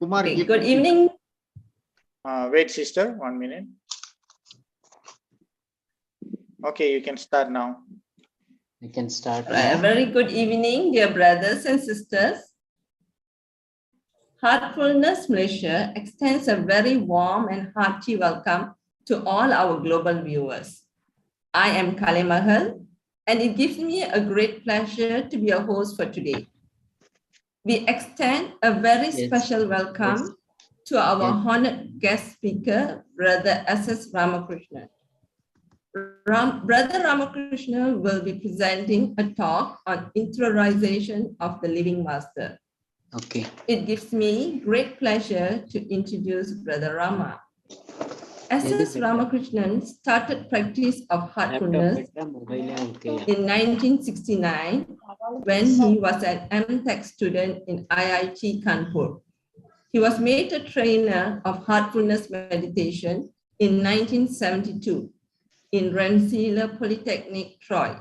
Kumar, Okay, good evening. Wait, sister, 1 minute. Okay, you can start now. you can start. A very good evening, dear brothers and sisters. Heartfulness Malaysia extends a very warm and hearty welcome to all our global viewers. I am Kale Mahal, and it gives me a great pleasure to be a host for today. We extend a very special welcome to our honored guest speaker, Brother S.S Ramakrishnan. Brother Ramakrishna will be presenting a talk on interiorization of the living master. Okay. It gives me great pleasure to introduce Brother Rama. S.S Ramakrishnan started practice of heartfulness in 1969 when he was an M.Tech student in IIT Kanpur. He was made a trainer of heartfulness meditation in 1972 in Rensselaer Polytechnic, Troy,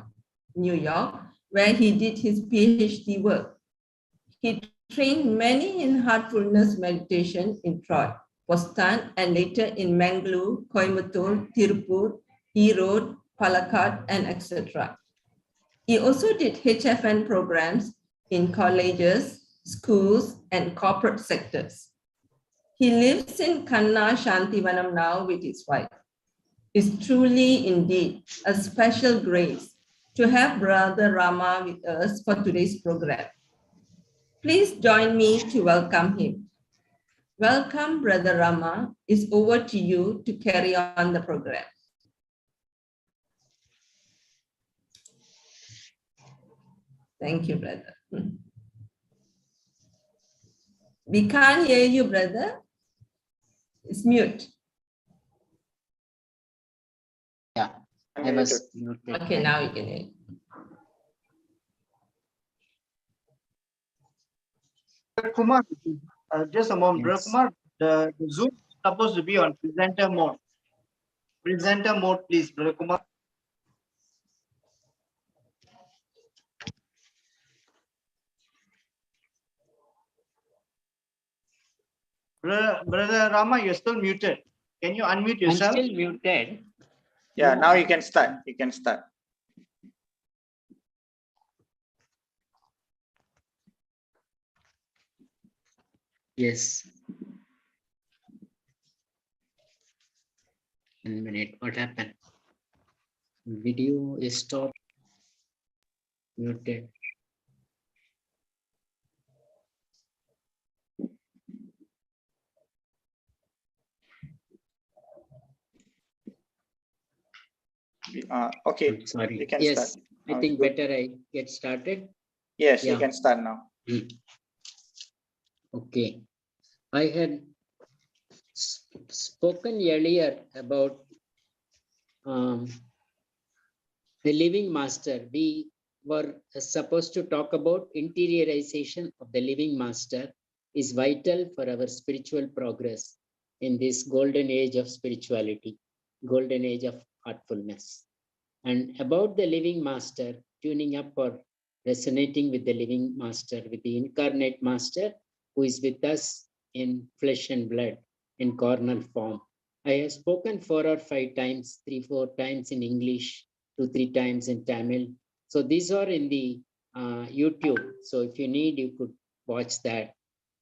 New York, where he did his PhD work. He trained many in heartfulness meditation in Troy, Boston, and later in Mangalore, Coimbatore, Tirupur, Erode, Palakkad, and etc. He also did HFN programs in colleges, schools, and corporate sectors. He lives in Kanna Shantivanam now with his wife. It's truly indeed a special grace to have Brother Rama with us for today's program. Please join me to welcome him. Welcome, Brother Rama. It's over to you to carry on the program. Thank you, brother. We can't hear you, brother. It's mute. Yeah, I was muted. Okay, now you can hear. Kumar, just a moment. Yes. Kumar, the Zoom is supposed to be on presenter mode. Presenter mode, please, Brother Kumar. Brother Rama, you're still muted. Can you unmute yourself? I'm still muted. Yeah, now you can start. You can start. Yes. 1 minute. What happened? Video is stopped. Muted. Okay, I'm sorry. you can Yes, start. I Now think it's good. better I get started. Yes, you Yeah. can start now. Okay. I had spoken earlier about the living master. We were supposed to talk about interiorization of the living master is vital for our spiritual progress in this golden age of spirituality, golden age of heartfulness. And about the living master, tuning up or resonating with the living master, with the incarnate master who is with us in flesh and blood, in carnal form. I have spoken 4 or 5 times, 3-4 times in English, 2-3 times in Tamil. So these are in the YouTube. So if you need, you could watch that.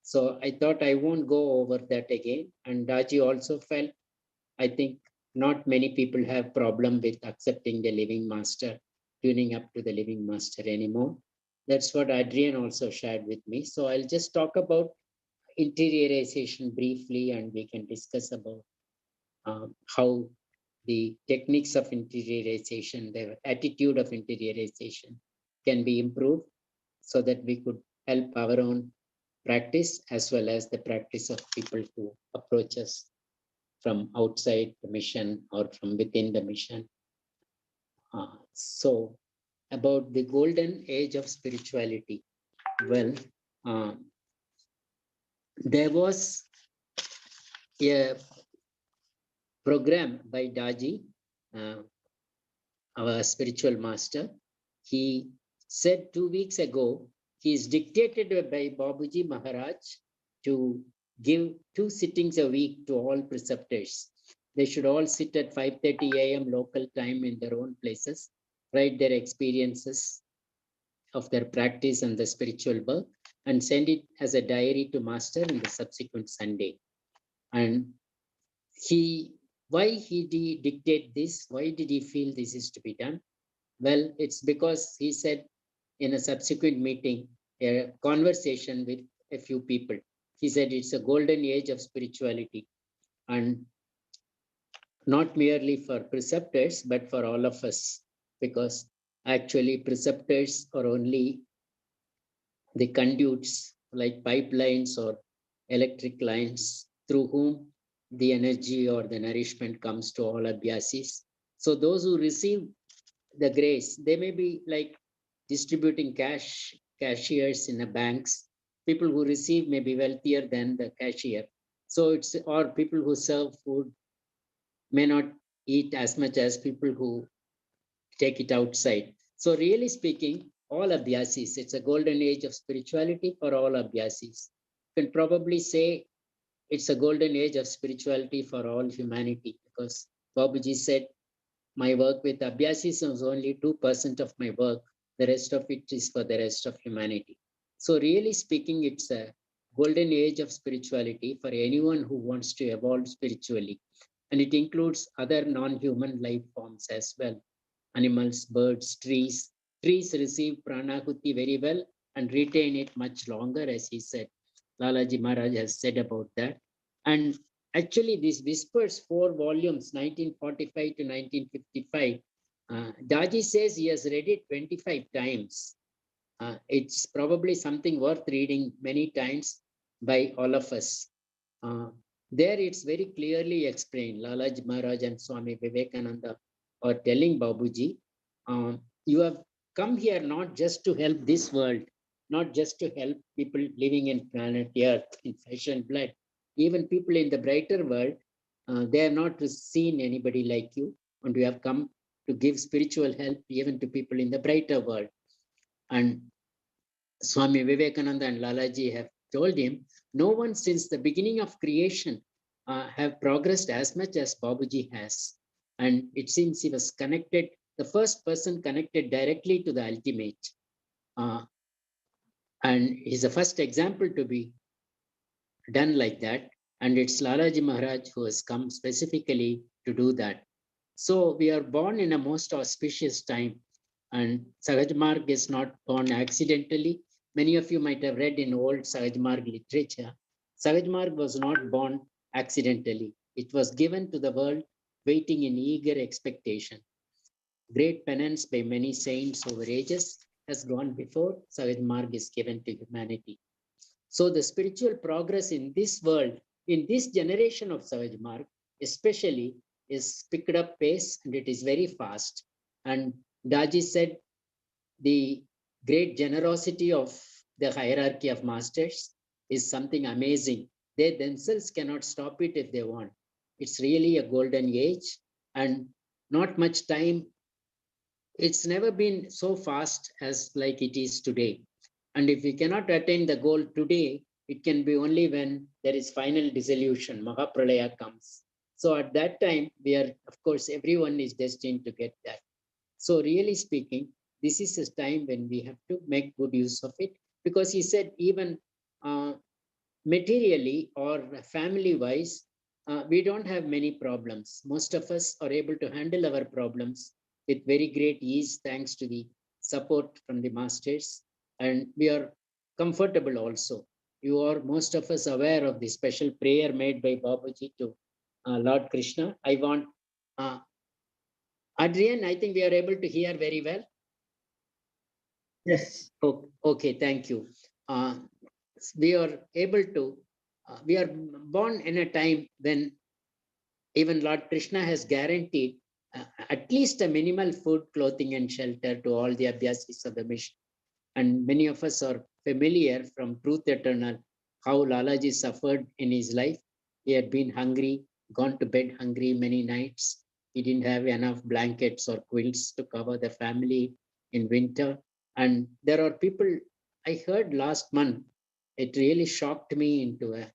So I thought I won't go over that again. And Daji also felt, I think not many people have problem with accepting the living master, tuning up to the living master anymore. That's what Adrian also shared with me. So I'll just talk about interiorization briefly, and we can discuss about how the techniques of interiorization, the attitude of interiorization can be improved so that we could help our own practice as well as the practice of people who approach us from outside the mission or from within the mission. So about the golden age of spirituality. Well, there was a program by Daji, our spiritual master. He said 2 weeks ago, he is dictated by Babaji Maharaj to give 2 sittings a week to all preceptors. They should all sit at 5:30 a.m. local time in their own places, write their experiences of their practice and the spiritual work, and send it as a diary to master in the subsequent Sunday. And why he dictate this? Why did he feel this is to be done? Well, it's because he said in a subsequent meeting, a conversation with a few people, he said it's a golden age of spirituality, and not merely for preceptors, but for all of us, because actually preceptors are only the conduits like pipelines or electric lines through whom the energy or the nourishment comes to all abhyasis. So those who receive the grace, they may be like distributing cashiers in the banks. People who receive may be wealthier than the cashier. So it's, or people who serve food may not eat as much as people who take it outside. So really speaking, all abhyasis, it's a golden age of spirituality for all abhyasis. You can probably say it's a golden age of spirituality for all humanity, because Babaji said, my work with abhyasis is only 2% of my work. The rest of it is for the rest of humanity. So really speaking, it's a golden age of spirituality for anyone who wants to evolve spiritually. And it includes other non-human life forms as well. Animals, birds, trees. Trees receive pranahuti very well and retain it much longer, as he said. Lalaji Maharaj has said about that. And actually, this Whispers 4 volumes, 1945 to 1955, Daji says he has read it 25 times. It's probably something worth reading many times by all of us. There it's very clearly explained. Lalaji Maharaj and Swami Vivekananda are telling Babuji, you have come here not just to help this world, not just to help people living in planet Earth in flesh and blood, even people in the brighter world, they have not seen anybody like you, and you have come to give spiritual help even to people in the brighter world. And Swami Vivekananda and Lalaji have told him, no one since the beginning of creation have progressed as much as Babaji has. And it seems he was connected, the first person connected directly to the ultimate. And he's the first example to be done like that. And it's Lalaji Maharaj who has come specifically to do that. So we are born in a most auspicious time. And Sahaj Marg is not born accidentally. Many of you might have read in old Sahaj Marg literature. Sahaj Marg was not born accidentally. It was given to the world waiting in eager expectation. Great penance by many saints over ages has gone before Sahaj Marg is given to humanity. So the spiritual progress in this world, in this generation of Sahaj Marg, especially, is picked up pace and it is very fast. And Daji said the great generosity of the hierarchy of masters is something amazing. They themselves cannot stop it if they want. It's really a golden age and not much time. It's never been so fast as like it is today. And if we cannot attain the goal today, it can be only when there is final dissolution, Mahapralaya comes. So at that time, we are, of course, everyone is destined to get that. So really speaking, this is a time when we have to make good use of it, because he said even materially or family-wise, we don't have many problems. Most of us are able to handle our problems with very great ease, thanks to the support from the masters. And we are comfortable also. You are most of us aware of the special prayer made by Babaji to Lord Krishna. I want, Adrian, I think we are able to hear very well. Yes. Okay, thank you. We are able to, we are born in a time when even Lord Krishna has guaranteed at least a minimal food, clothing, and shelter to all the abhyasis of the mission. And many of us are familiar from Truth Eternal how Lalaji suffered in his life. He had been hungry, gone to bed hungry many nights. He didn't have enough blankets or quilts to cover the family in winter. And there are people, I heard last month, it really shocked me into a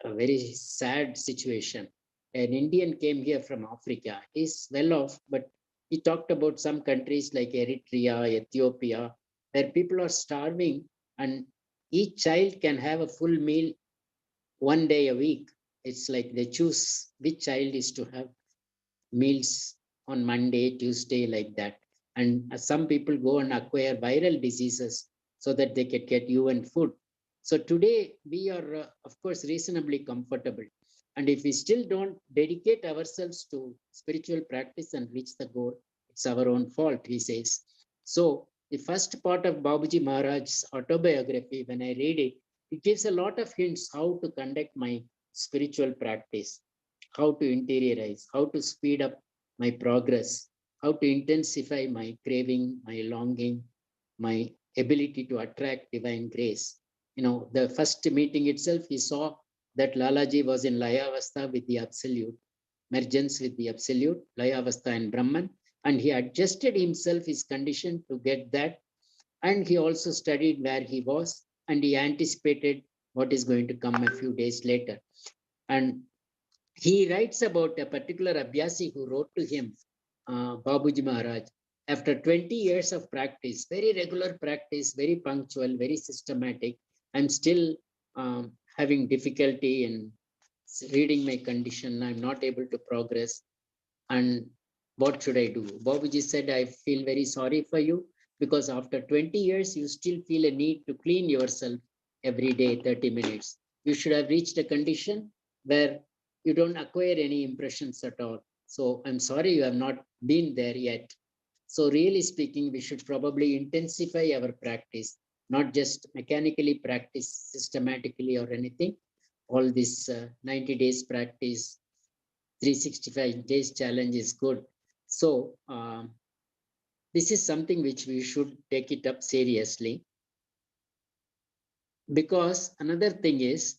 a very sad situation. An Indian came here from Africa. He's well off, but he talked about some countries like Eritrea, Ethiopia, where people are starving and each child can have a full meal one day a week. It's like they choose which child is to have meals on Monday, Tuesday, like that. And some people go and acquire viral diseases so that they can get UN food. So today we are, of course, reasonably comfortable. And if we still don't dedicate ourselves to spiritual practice and reach the goal, it's our own fault, he says. So the first part of Babaji Maharaj's autobiography, when I read it, it gives a lot of hints how to conduct my spiritual practice, how to interiorize, how to speed up my progress, how to intensify my craving, my longing, my ability to attract divine grace. You know, the first meeting itself, he saw that Lalaji was in Layavastha with the Absolute, mergence with the Absolute, Layavastha and Brahman, and he adjusted himself, his condition to get that. And he also studied where he was, and he anticipated what is going to come a few days later. And he writes about a particular Abhyasi who wrote to him, Babuji Maharaj, after 20 years of practice, very regular practice, very punctual, very systematic, I'm still having difficulty in reading my condition. I'm not able to progress. And what should I do? Babuji said, I feel very sorry for you because after 20 years, you still feel a need to clean yourself every day, 30 minutes. You should have reached a condition where you don't acquire any impressions at all. So I'm sorry you have not been there yet. So really speaking, we should probably intensify our practice, not just mechanically practice systematically or anything. All this 90 days practice, 365 days challenge is good. So this is something which we should take it up seriously. Because another thing is,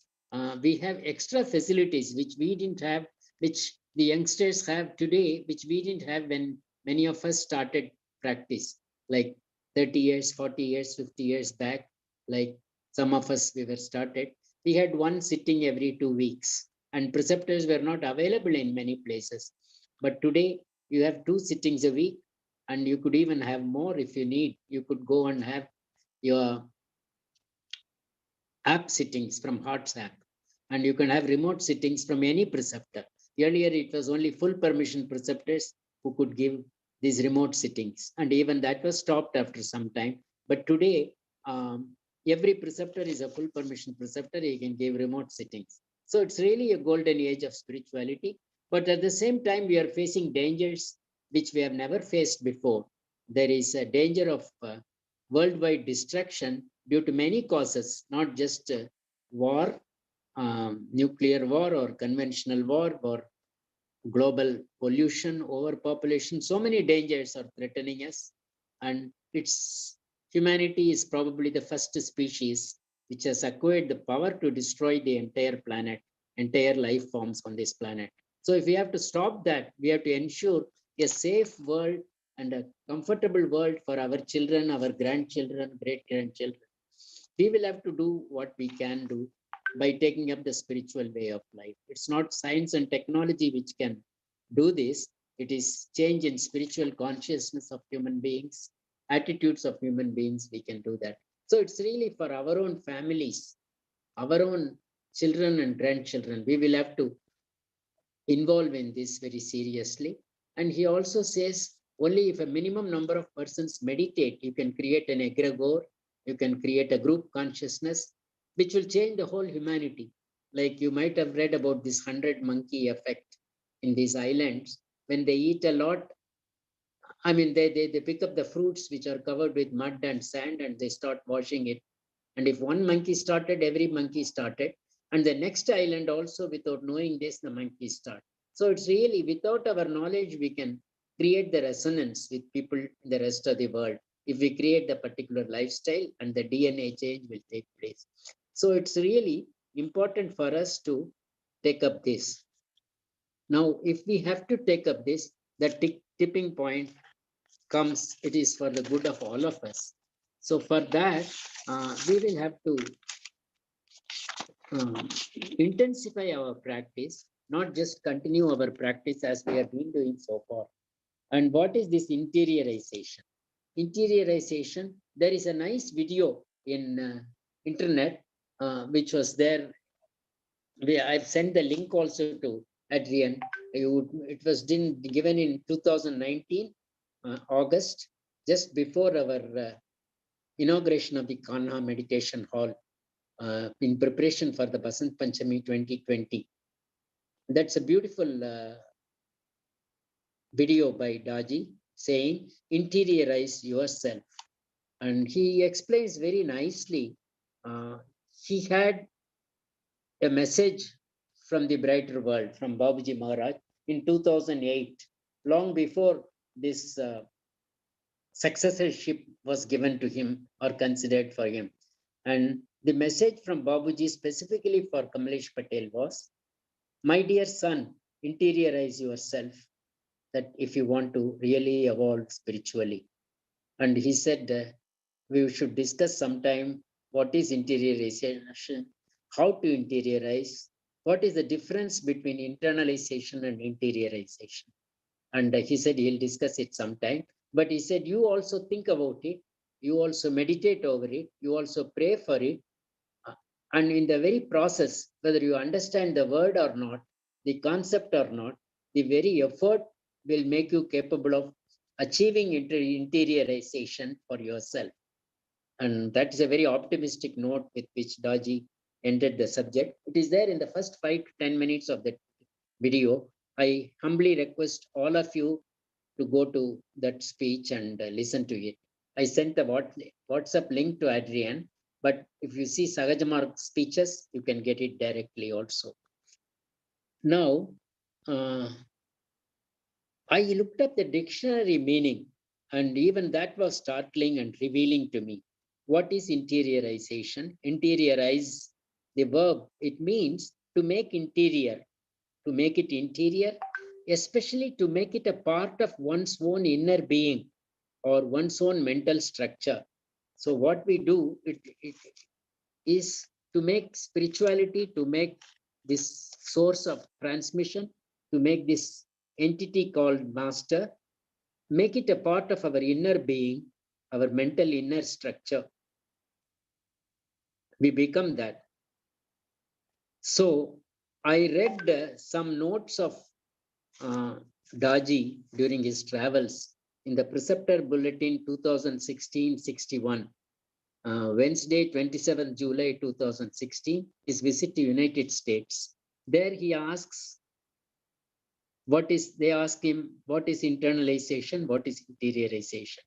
we have extra facilities which we didn't have, which the youngsters have today, which we didn't have when many of us started practice, like 30 years, 40 years, 50 years back, like some of us, we were started. We had one sitting every 2 weeks, and preceptors were not available in many places. But today, you have 2 sittings a week, and you could even have more if you need. You could go and have your app sittings from Hearts app, and you can have remote sittings from any preceptor. Earlier, it was only full permission preceptors who could give these remote sittings, and even that was stopped after some time. But today, every preceptor is a full permission preceptor. He can give remote sittings. So it's really a golden age of spirituality. But at the same time, we are facing dangers which we have never faced before. There is a danger of worldwide destruction due to many causes, not just war, nuclear war or conventional war or global pollution, overpopulation. So many dangers are threatening us. And humanity is probably the first species which has acquired the power to destroy the entire planet, entire life forms on this planet. So if we have to stop that, we have to ensure a safe world and a comfortable world for our children, our grandchildren, great-grandchildren. We will have to do what we can do by taking up the spiritual way of life. It's not science and technology which can do this. It is change in spiritual consciousness of human beings, attitudes of human beings, we can do that. So it's really for our own families, our own children and grandchildren. We will have to involve in this very seriously. And he also says, only if a minimum number of persons meditate, you can create an egregore, you can create a group consciousness, which will change the whole humanity. Like you might have read about this 100 monkey effect in these islands. When they eat a lot, I mean, they pick up the fruits which are covered with mud and sand and they start washing it. And if one monkey started, every monkey started. And the next island also, without knowing this, the monkeys start. So it's really, without our knowledge, we can create the resonance with people in the rest of the world. If we create the particular lifestyle and the DNA change will take place. So it's really important for us to take up this. Now, if we have to take up this, the tipping point comes, it is for the good of all of us. So for that, we will have to intensify our practice, not just continue our practice as we have been doing so far. And what is this interiorization? Interiorization, there is a nice video in internet, which was there. I've sent the link also to Adrian. It was given in 2019, August, just before our inauguration of the Kanha Meditation Hall, in preparation for the Basant Panchami 2020. That's a beautiful video by Daji saying, interiorize yourself. And he explains very nicely. He had a message from the brighter world, from Babaji Maharaj in 2008, long before this successorship was given to him or considered for him. And the message from Babaji specifically for Kamlesh Patel was, my dear son, interiorize yourself, that if you want to really evolve spiritually. And he said, we should discuss sometime what is interiorization, how to interiorize, what is the difference between internalization and interiorization. And he said he'll discuss it sometime. But he said, you also think about it, you also meditate over it, you also pray for it. And in the very process, whether you understand the word or not, the concept or not, the very effort will make you capable of achieving interiorization for yourself. And that is a very optimistic note with which Daji ended the subject. It is there in the first 5 to 10 minutes of that video. I humbly request all of you to go to that speech and listen to it. I sent the WhatsApp link to Adrian, but if you see Sahajamarg's speeches, you can get it directly also. Now, I looked up the dictionary meaning, and even that was startling and revealing to me. What is interiorization? Interiorize, the verb, it means to make interior, to make it interior, especially to make it a part of one's own inner being or one's own mental structure. So what we do, it is to make spirituality, to make this source of transmission, to make this entity called master, make it a part of our inner being, our mental inner structure. We become that. So I read some notes of Daji during his travels in the Preceptor Bulletin 2016-61. Wednesday, 27th July 2016, his visit to United States. There he asks, they ask him, what is internalization? What is interiorization?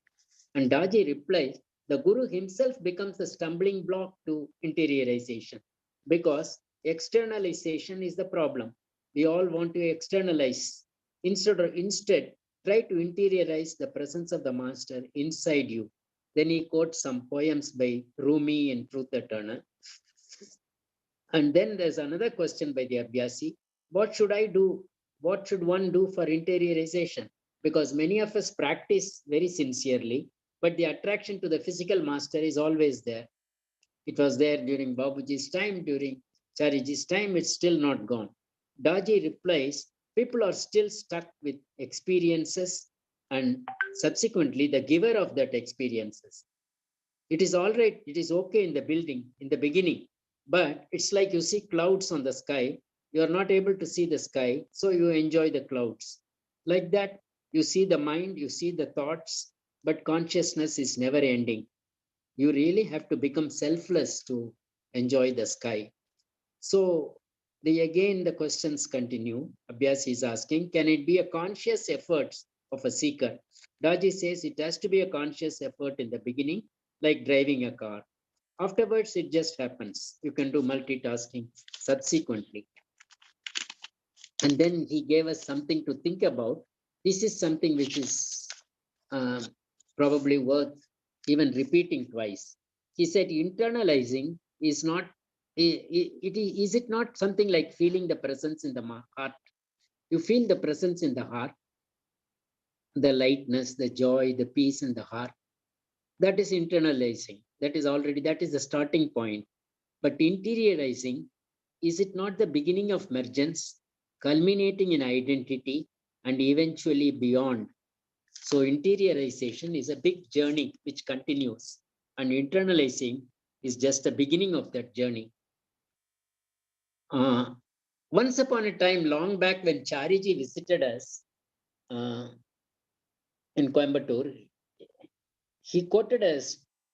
And Daji replies, the Guru himself becomes the stumbling block to interiorization because externalization is the problem. We all want to externalize. Instead, try to interiorize the presence of the master inside you. Then he quotes some poems by Rumi in Truth Eternal. And then there's another question by the Abhyasi. What should I do? What should one do for interiorization? Because many of us practice very sincerely, but the attraction to the physical master is always there. It was there during Babaji's time, during Chariji's time, it's still not gone. Daji replies, people are still stuck with experiences and subsequently the giver of that experiences. It is all right, it is okay in the beginning, but it's like you see clouds on the sky, you are not able to see the sky, so you enjoy the clouds. Like that, you see the mind, you see the thoughts, but consciousness is never ending. You really have to become selfless to enjoy the sky. So again, the questions continue. Abhyas is asking, can it be a conscious effort of a seeker? Daji says it has to be a conscious effort in the beginning, like driving a car. Afterwards, it just happens. You can do multitasking subsequently. And then he gave us something to think about. This is something which is probably worth even repeating twice. He said internalizing is not, is it not something like feeling the presence in the heart? You feel the presence in the heart, the lightness, the joy, the peace in the heart. That is internalizing. That is the starting point. But interiorizing is it not the beginning of emergence, culminating in identity and eventually beyond? So interiorization is a big journey which continues, and internalizing is just the beginning of that journey. Once upon a time, long back when Chariji visited us in Coimbatore, he quoted a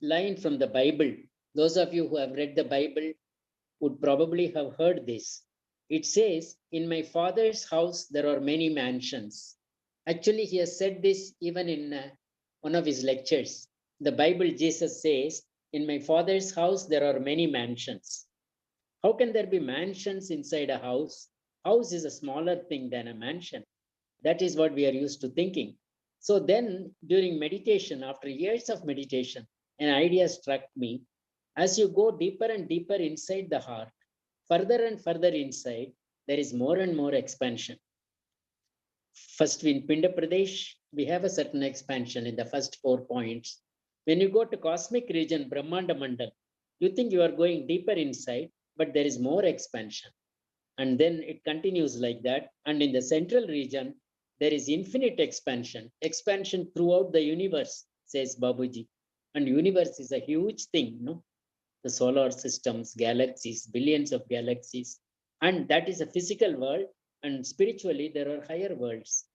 line from the Bible. Those of you who have read the Bible would probably have heard this. It says, "In my father's house, there are many mansions." Actually, he has said this even in one of his lectures. The Bible, Jesus says, "In my father's house, there are many mansions." How can there be mansions inside a house? House is a smaller thing than a mansion. That is what we are used to thinking. So then during meditation, after years of meditation, an idea struck me. As you go deeper and deeper inside the heart, further and further inside, there is more and more expansion. First, in Pinda Pradesh, we have a certain expansion in the first 4 points. When you go to cosmic region, Brahmanda Mandal, you think you are going deeper inside, but there is more expansion. And then it continues like that. And in the central region, there is infinite expansion throughout the universe, says Babaji. And universe is a huge thing, no? The solar systems, galaxies, billions of galaxies. And that is a physical world. And spiritually, there are higher worlds,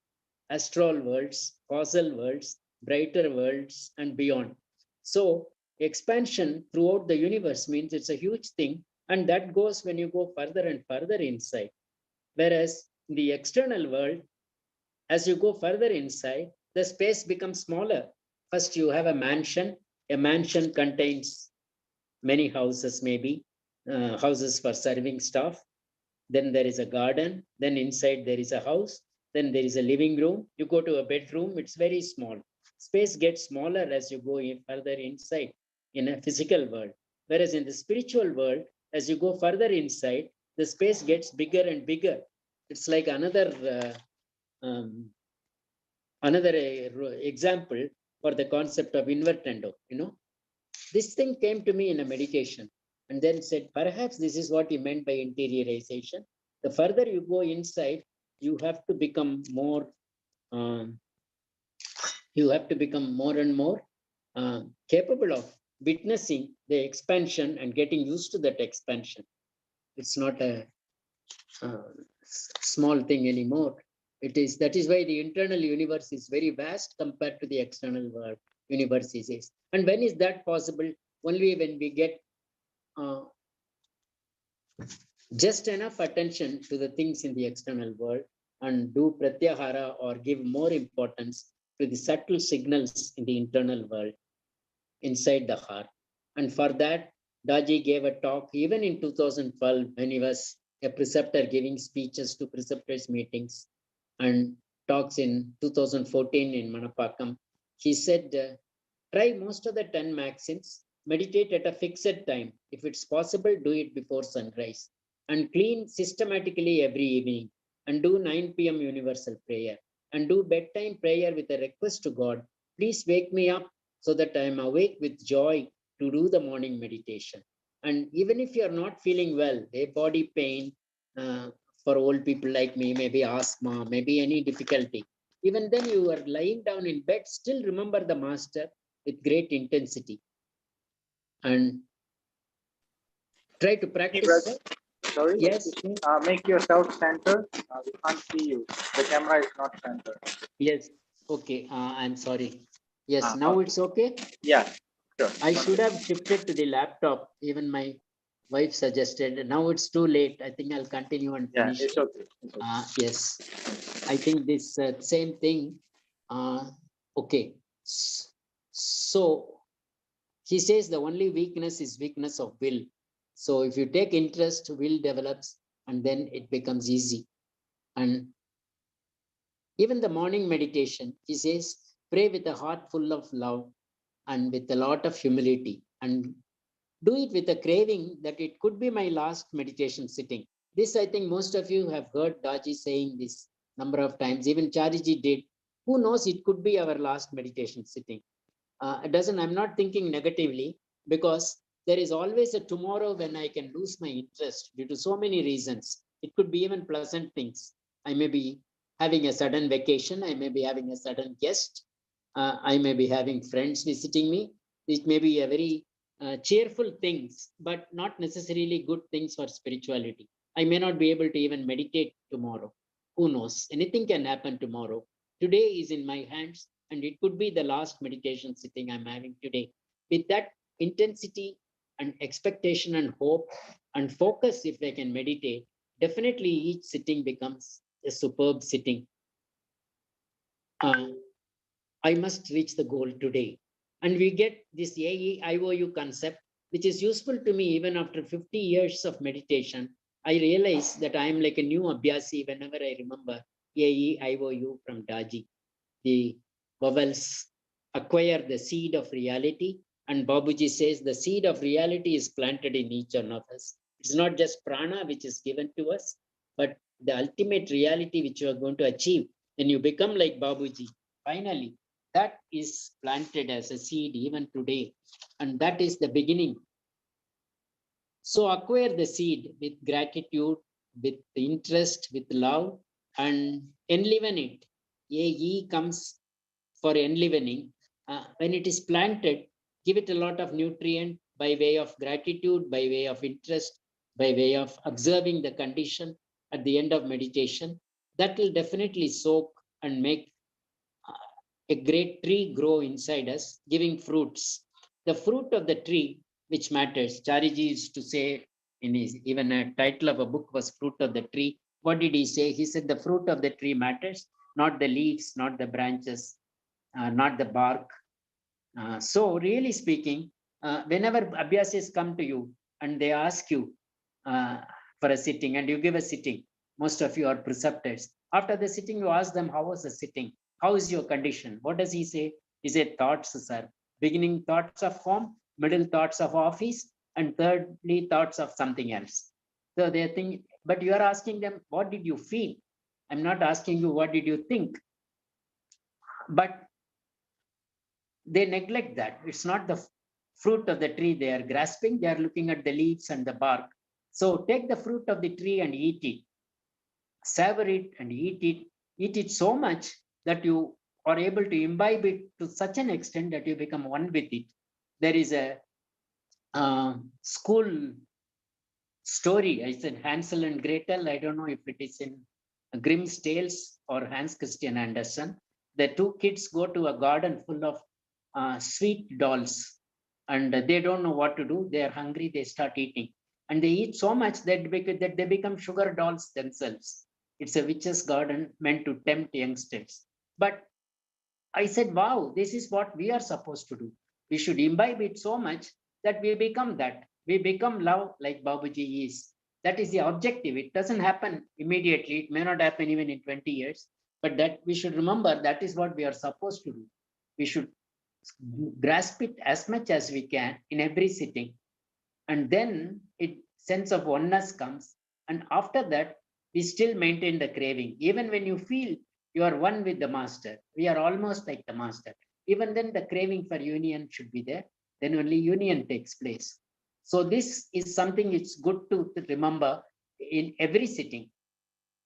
astral worlds, causal worlds, brighter worlds, and beyond. So expansion throughout the universe means it's a huge thing. And that goes when you go further and further inside. Whereas in the external world, as you go further inside, the space becomes smaller. First, you have a mansion. A mansion contains many houses, maybe houses for serving staff. Then there is a garden. Then inside there is a house. Then there is a living room. You go to a bedroom, it's very small. Space gets smaller as you go further inside in a physical world. Whereas in the spiritual world, as you go further inside, the space gets bigger and bigger. It's like another example for the concept of invertendo. This thing came to me in a meditation, and then said, perhaps this is what he meant by interiorization. The further you go inside, you have to become more and more capable of witnessing the expansion and getting used to that expansion. It's not a small thing anymore. That is why the internal universe is very vast compared to the external world universe is. And when is that possible? Only when we get just enough attention to the things in the external world and do pratyahara or give more importance to the subtle signals in the internal world inside the heart. And for that, Daji gave a talk even in 2012 when he was a preceptor giving speeches to preceptors meetings, and talks in 2014 in Manapakam. He said, try most of the 10 maxims, meditate at a fixed time. If it's possible, do it before sunrise, and clean systematically every evening, and do 9 p.m. universal prayer, and do bedtime prayer with a request to God, please wake me up so that I am awake with joy to do the morning meditation. And even if you're not feeling well, a body pain, for old people like me, maybe asthma, maybe any difficulty, even then you are lying down in bed, still remember the master with great intensity and try to practice. Sorry, Yes. make yourself centered. We can't see you. The camera is not centered. Yes. Okay. I'm sorry. Yes. Now Okay. it's okay. Yeah. Sure. I should have shifted to the laptop. Even my wife suggested. Now it's too late. I think I'll continue and finish. Yeah, it's okay. It's okay. Yes. I think this same thing. Okay. So he says the only weakness is weakness of will. So if you take interest, will develops, and then it becomes easy. And even the morning meditation, he says, pray with a heart full of love and with a lot of humility, and do it with a craving that it could be my last meditation sitting. This, I think most of you have heard Daji saying this number of times. Even Chariji did. Who knows, it could be our last meditation sitting. I'm not thinking negatively, because there is always a tomorrow when I can lose my interest due to so many reasons. It could be even pleasant things. I may be having a sudden vacation. I may be having a sudden guest. I may be having friends visiting me. It may be a very cheerful things, but not necessarily good things for spirituality. I may not be able to even meditate tomorrow. Who knows? Anything can happen tomorrow. Today is in my hands, and it could be the last meditation sitting I'm having today. With that intensity and expectation and hope and focus, if I can meditate, definitely each sitting becomes a superb sitting. I must reach the goal today. And we get this AEIOU concept, which is useful to me even after 50 years of meditation. I realize that I am like a new Abhyasi whenever I remember AEIOU from Daji. The vowels acquire the seed of reality. And Babaji says the seed of reality is planted in each one of us. It's not just prana which is given to us, but the ultimate reality which you are going to achieve when you become like Babaji. Finally, that is planted as a seed even today. And that is the beginning. So acquire the seed with gratitude, with interest, with love, and enliven it. AE comes for enlivening. When it is planted, give it a lot of nutrient by way of gratitude, by way of interest, by way of observing the condition at the end of meditation. That will definitely soak and make a great tree grow inside us, giving fruits. The fruit of the tree, which matters. Chariji used to say in his, even a title of a book was Fruit of the Tree. What did he say? He said the fruit of the tree matters, not the leaves, not the branches, not the bark. So really speaking, whenever abhyasis come to you and they ask you for a sitting and you give a sitting, most of you are preceptors. After the sitting, you ask them, how was the sitting? How is your condition? What does he say? He said, thoughts, sir. Beginning thoughts of home, middle thoughts of office, and thirdly, thoughts of something else. So they think, but you are asking them, what did you feel? I'm not asking you, what did you think? But they neglect that. It's not the fruit of the tree they are grasping. They are looking at the leaves and the bark. So take the fruit of the tree and eat it. Savor it and eat it. Eat it so much that you are able to imbibe it to such an extent that you become one with it. There is a school story. I said Hansel and Gretel. I don't know if it is in Grimm's Tales or Hans Christian Andersen. The two kids go to a garden full of sweet dolls, and they don't know what to do. They are hungry. They start eating, and they eat so much that they become sugar dolls themselves. It's a witch's garden meant to tempt youngsters. But I said, wow, this is what we are supposed to do. We should imbibe it so much that we become that. We become love like Babaji is. That is the objective. It doesn't happen immediately. It may not happen even in 20 years, but that we should remember that is what we are supposed to do. We should grasp it as much as we can in every sitting. And then it sense of oneness comes. And after that, we still maintain the craving. Even when you feel you are one with the master, we are almost like the master. Even then the craving for union should be there. Then only union takes place. So this is something it's good to remember in every sitting.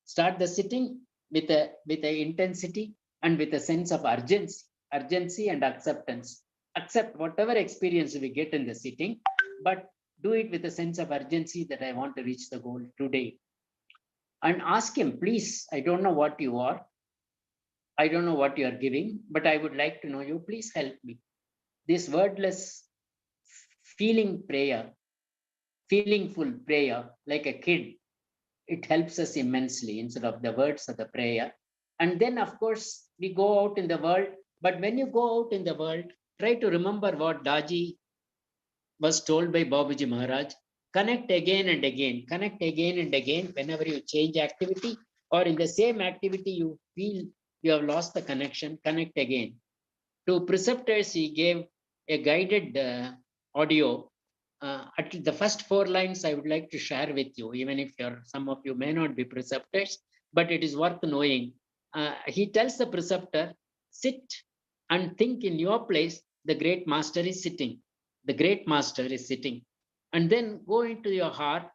Start the sitting with a intensity and with a sense of urgency and acceptance. Accept whatever experience we get in the sitting, but do it with a sense of urgency that I want to reach the goal today. And ask him, please, I don't know what you are. I don't know what you are giving, but I would like to know you. Please help me. This wordless feeling prayer, feelingful prayer, like a kid, it helps us immensely instead of the words of the prayer. And then, of course, we go out in the world. But when you go out in the world, try to remember what Daji was told by Babaji Maharaj. Connect again and again. Connect again and again whenever you change activity, or in the same activity you feel you have lost the connection, connect again. To preceptors, he gave a guided audio. At the first 4 lines, I would like to share with you, even if some of you may not be preceptors, but it is worth knowing. He tells the preceptor, sit and think in your place, the great master is sitting. The great master is sitting. And then go into your heart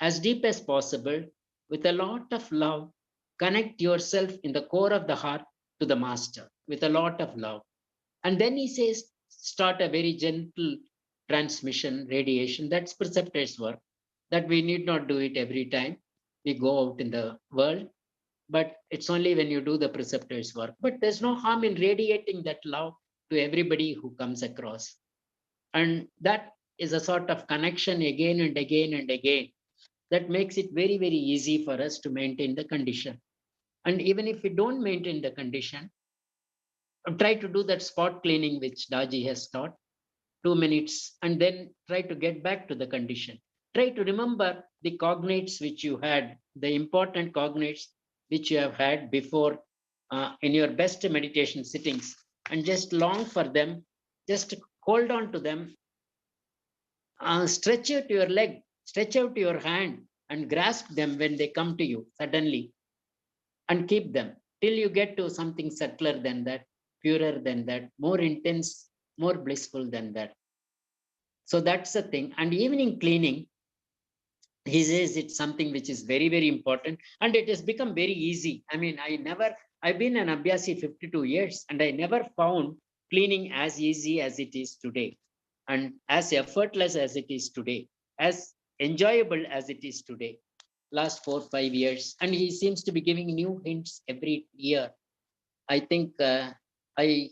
as deep as possible with a lot of love. Connect yourself in the core of the heart to the master with a lot of love. And then he says, start a very gentle transmission, radiation. That's preceptor's work. That we need not do it every time we go out in the world, but it's only when you do the preceptor's work. But there's no harm in radiating that love to everybody who comes across. And that is a sort of connection again and again and again that makes it very, very easy for us to maintain the condition. And even if we don't maintain the condition, try to do that spot cleaning which Daji has taught, 2 minutes, and then try to get back to the condition. Try to remember the cognates which you had, the important cognates which you have had before in your best meditation sittings, and just long for them, just hold on to them, stretch out your leg, stretch out your hand, and grasp them when they come to you suddenly, and keep them till you get to something subtler than that, purer than that, more intense, more blissful than that. So that's the thing. And evening cleaning, he says it's something which is very, very important. And it has become very easy. I mean, I've been an Abhyasi 52 years, and I never found cleaning as easy as it is today, and as effortless as it is today, as enjoyable as it is today, last 4 5 years. And he seems to be giving new hints every year. I think I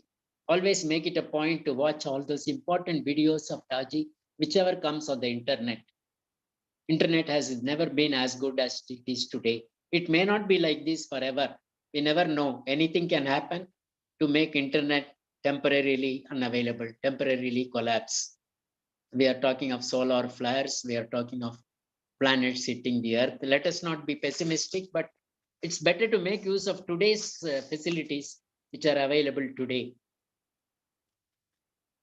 always make it a point to watch all those important videos of Taji, whichever comes on the internet. Internet has never been as good as it is today. It may not be like this forever. We never know. Anything can happen to make internet temporarily unavailable, temporarily collapse. We are talking of solar flares. We are talking of planets hitting the earth. Let us not be pessimistic, but it's better to make use of today's facilities which are available today.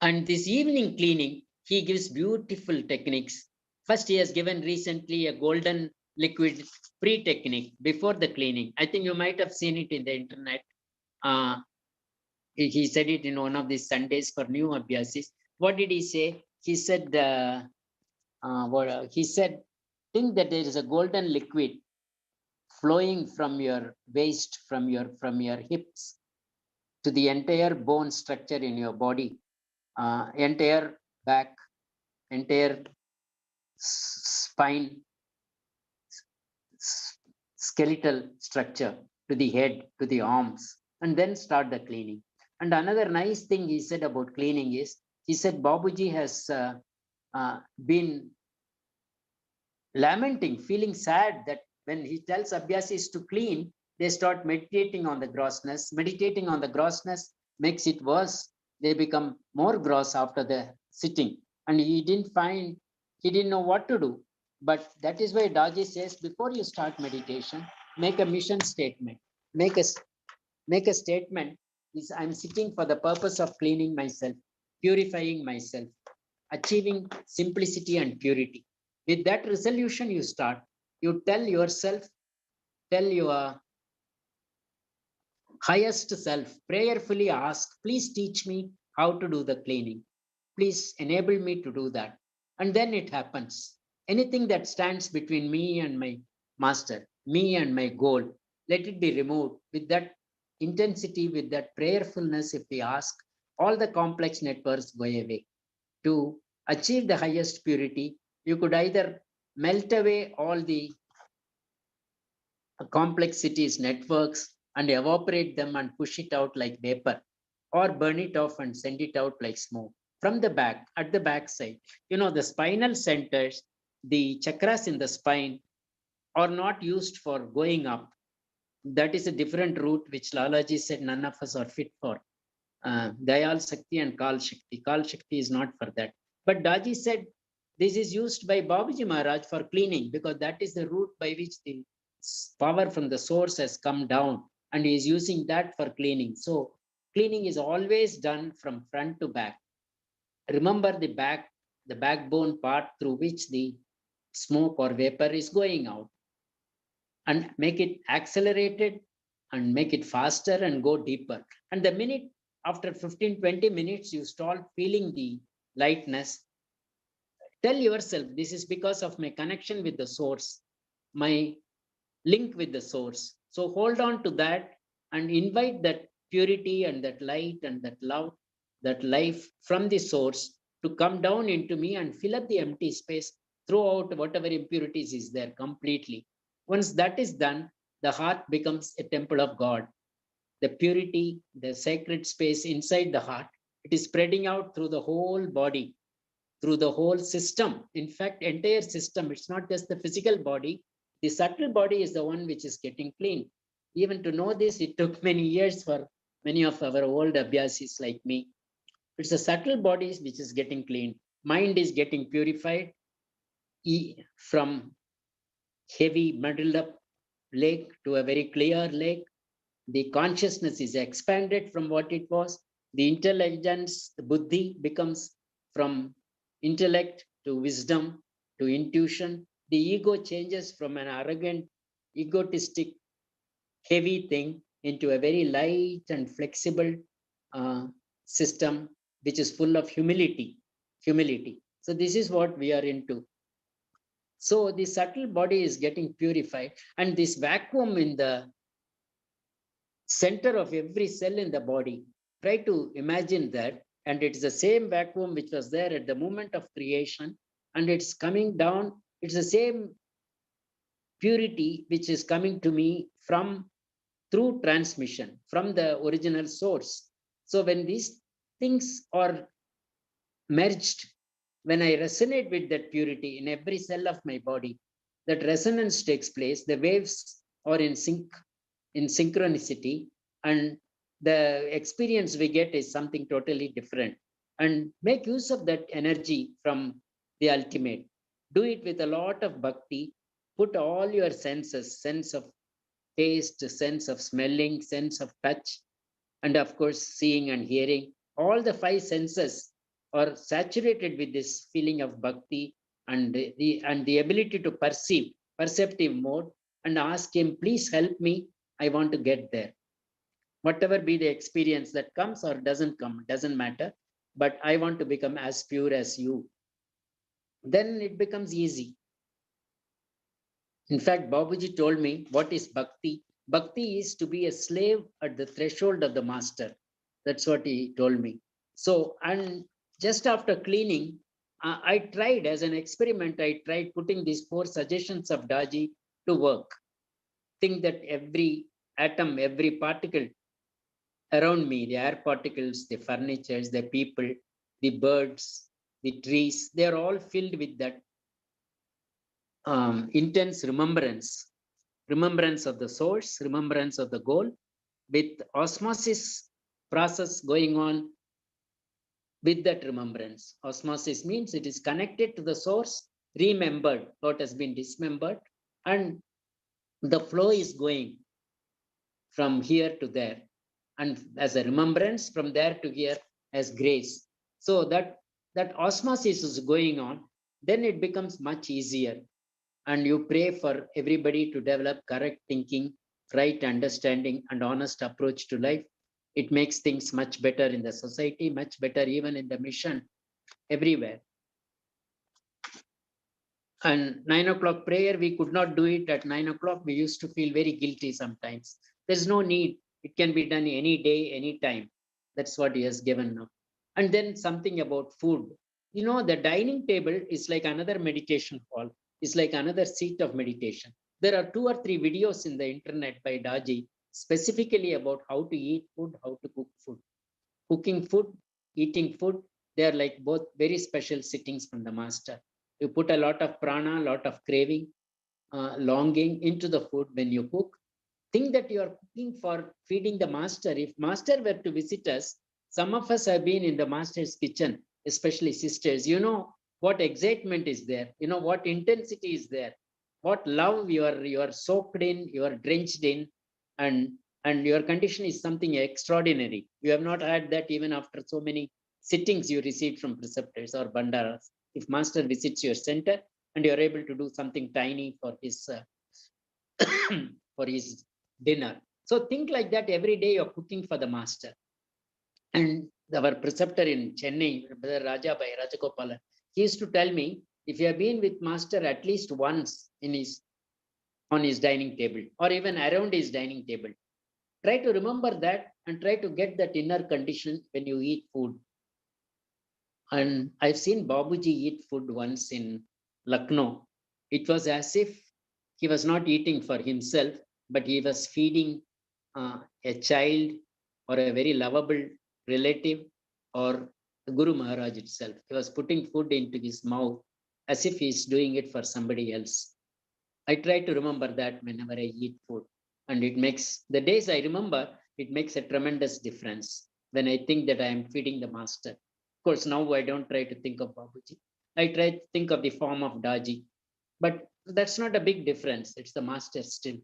And this evening cleaning, he gives beautiful techniques. First, he has given recently a golden liquid free technique before the cleaning. I think you might have seen it in the internet. He said it in one of these Sundays for new Abhyasis. What did he say? He said, think that there is a golden liquid flowing from your waist, from your hips to the entire bone structure in your body, entire back, entire spine, skeletal structure, to the head, to the arms, and then start the cleaning. And another nice thing he said about cleaning is, he said Babaji has been lamenting, feeling sad that when he tells Abhyasis to clean, they start meditating on the grossness. Meditating on the grossness makes it worse. They become more gross after the sitting. And he didn't know what to do. But that is why Daji says, before you start meditation, make a mission statement. Make a statement. Is I'm sitting for the purpose of cleaning myself, purifying myself, achieving simplicity and purity. With that resolution, you start. You tell yourself, tell your highest self, prayerfully ask, please teach me how to do the cleaning. Please enable me to do that. And then it happens. Anything that stands between me and my master, me and my goal, let it be removed. With that intensity, with that prayerfulness, if we ask, all the complex networks go away. To achieve the highest purity, you could either melt away all the complexities, networks, and evaporate them and push it out like vapor, or burn it off and send it out like smoke. From the back, at the back side, the spinal centers, the chakras in the spine are not used for going up. That is a different route which Lalaji said none of us are fit for. Dayal Shakti and Kal Shakti. Kal Shakti is not for that. But Daji said this is used by Babaji Maharaj for cleaning, because that is the route by which the power from the source has come down, and he is using that for cleaning. So cleaning is always done from front to back. Remember the backbone part through which the smoke or vapor is going out, and make it accelerated and make it faster and go deeper. And the minute after 15-20 minutes, you start feeling the lightness, Tell yourself, this is because of my connection with the source, my link with the source. So hold on to that and invite that purity and that light and that love, that life from the source to come down into me and fill up the empty space, throw out whatever impurities is there completely. Once that is done, the heart becomes a temple of God. The purity, the sacred space inside the heart, it is spreading out through the whole body, through the whole system. In fact, entire system, it's not just the physical body. The subtle body is the one which is getting clean. Even to know this, it took many years for many of our old abhyasis like me. It's the subtle bodies which is getting clean. Mind is getting purified from heavy, muddled up lake to a very clear lake. The consciousness is expanded from what it was. The intelligence, the buddhi becomes from intellect to wisdom to intuition. The ego changes from an arrogant, egotistic, heavy thing into a very light and flexible system, which is full of humility. Humility. So this is what we are into. So the subtle body is getting purified, and this vacuum in the center of every cell in the body. Try to imagine that. And it's the same vacuum which was there at the moment of creation. And it's coming down. It's the same purity which is coming to me from through transmission from the original source. So when these things are merged, when I resonate with that purity in every cell of my body, that resonance takes place. The waves are in sync, in synchronicity, and the experience we get is something totally different. And make use of that energy from the ultimate. Do it with a lot of bhakti. Put all your senses, sense of taste, sense of smelling, sense of touch, and of course seeing and hearing. All the five senses are saturated with this feeling of bhakti and the ability to perceive, perceptive mode, and ask him, please help me. I want to get there. Whatever be the experience that comes or doesn't come, doesn't matter. But I want to become as pure as you. Then it becomes easy. In fact, Babaji told me, what is bhakti? Bhakti is to be a slave at the threshold of the master. That's what he told me. So, and just after cleaning, I tried as an experiment, I tried putting these 4 suggestions of Daji to work. Think that every atom, every particle around me, the air particles, the furnitures, the people, the birds, the trees, they're all filled with that intense remembrance of the source, remembrance of the goal, with osmosis process going on with that remembrance. Osmosis means it is connected to the source, remembered what has been dismembered, and the flow is going from here to there. And as a remembrance, from there to here as grace. So that osmosis is going on, then it becomes much easier. And you pray for everybody to develop correct thinking, right understanding, and honest approach to life. It makes things much better in the society, much better even in the mission, everywhere. And 9 o'clock prayer, we could not do it at 9 o'clock. We used to feel very guilty sometimes. There's no need. It can be done any day, any time. That's what he has given now. And then something about food. You know, the dining table is like another meditation hall. It's like another seat of meditation. There are 2 or 3 videos in the internet by Daji specifically about how to eat food, how to cook food. Cooking food, eating food, they are like both very special sittings from the master. You put a lot of prana, a lot of craving, longing into the food when you cook. Think that you are cooking for feeding the master. If master were to visit us, some of us have been in the master's kitchen, especially sisters. You know what excitement is there. You know what intensity is there. What love you are soaked in, you are drenched in, and your condition is something extraordinary. You have not had that even after so many sittings you received from preceptors or bandaras. If master visits your center and you are able to do something tiny for his for his dinner. So think like that every day you're cooking for the master. And our preceptor in Chennai, Brother Raja by Rajagopalan, he used to tell me, If you have been with master at least once on his dining table or even around his dining table, try to remember that and try to get that inner condition when you eat food. And I've seen Babaji eat food once in Lucknow. It was as if he was not eating for himself, but he was feeding a child or a very lovable relative or Guru Maharaj itself. He was putting food into his mouth as if he's doing it for somebody else. I try to remember that whenever I eat food. And it makes, the days I remember, it makes a tremendous difference when I think that I am feeding the master. Of course, now I don't try to think of Babaji. I try to think of the form of Daji. But that's not a big difference. It's the master still.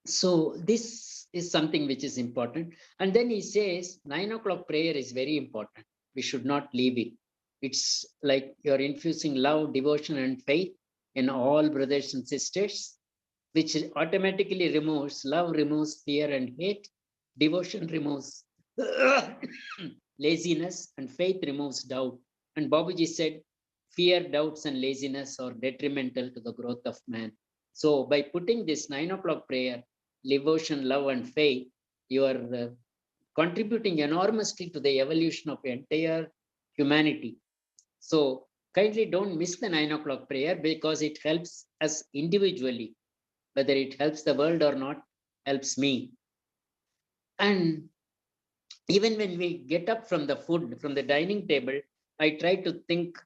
So this is something which is important. And then he says 9 o'clock prayer is very important. We should not leave it. It's like you're infusing love, devotion, and faith in all brothers and sisters, which automatically removes love, removes fear and hate, devotion removes laziness, and faith removes doubt. And Babaji said, fear, doubts, and laziness are detrimental to the growth of man. So by putting this 9 o'clock prayer, devotion, love, and faith, you are contributing enormously to the evolution of entire humanity. So kindly don't miss the 9 o'clock prayer because it helps us individually. Whether it helps the world or not, helps me. And even when we get up from the food, from the dining table, I try to think,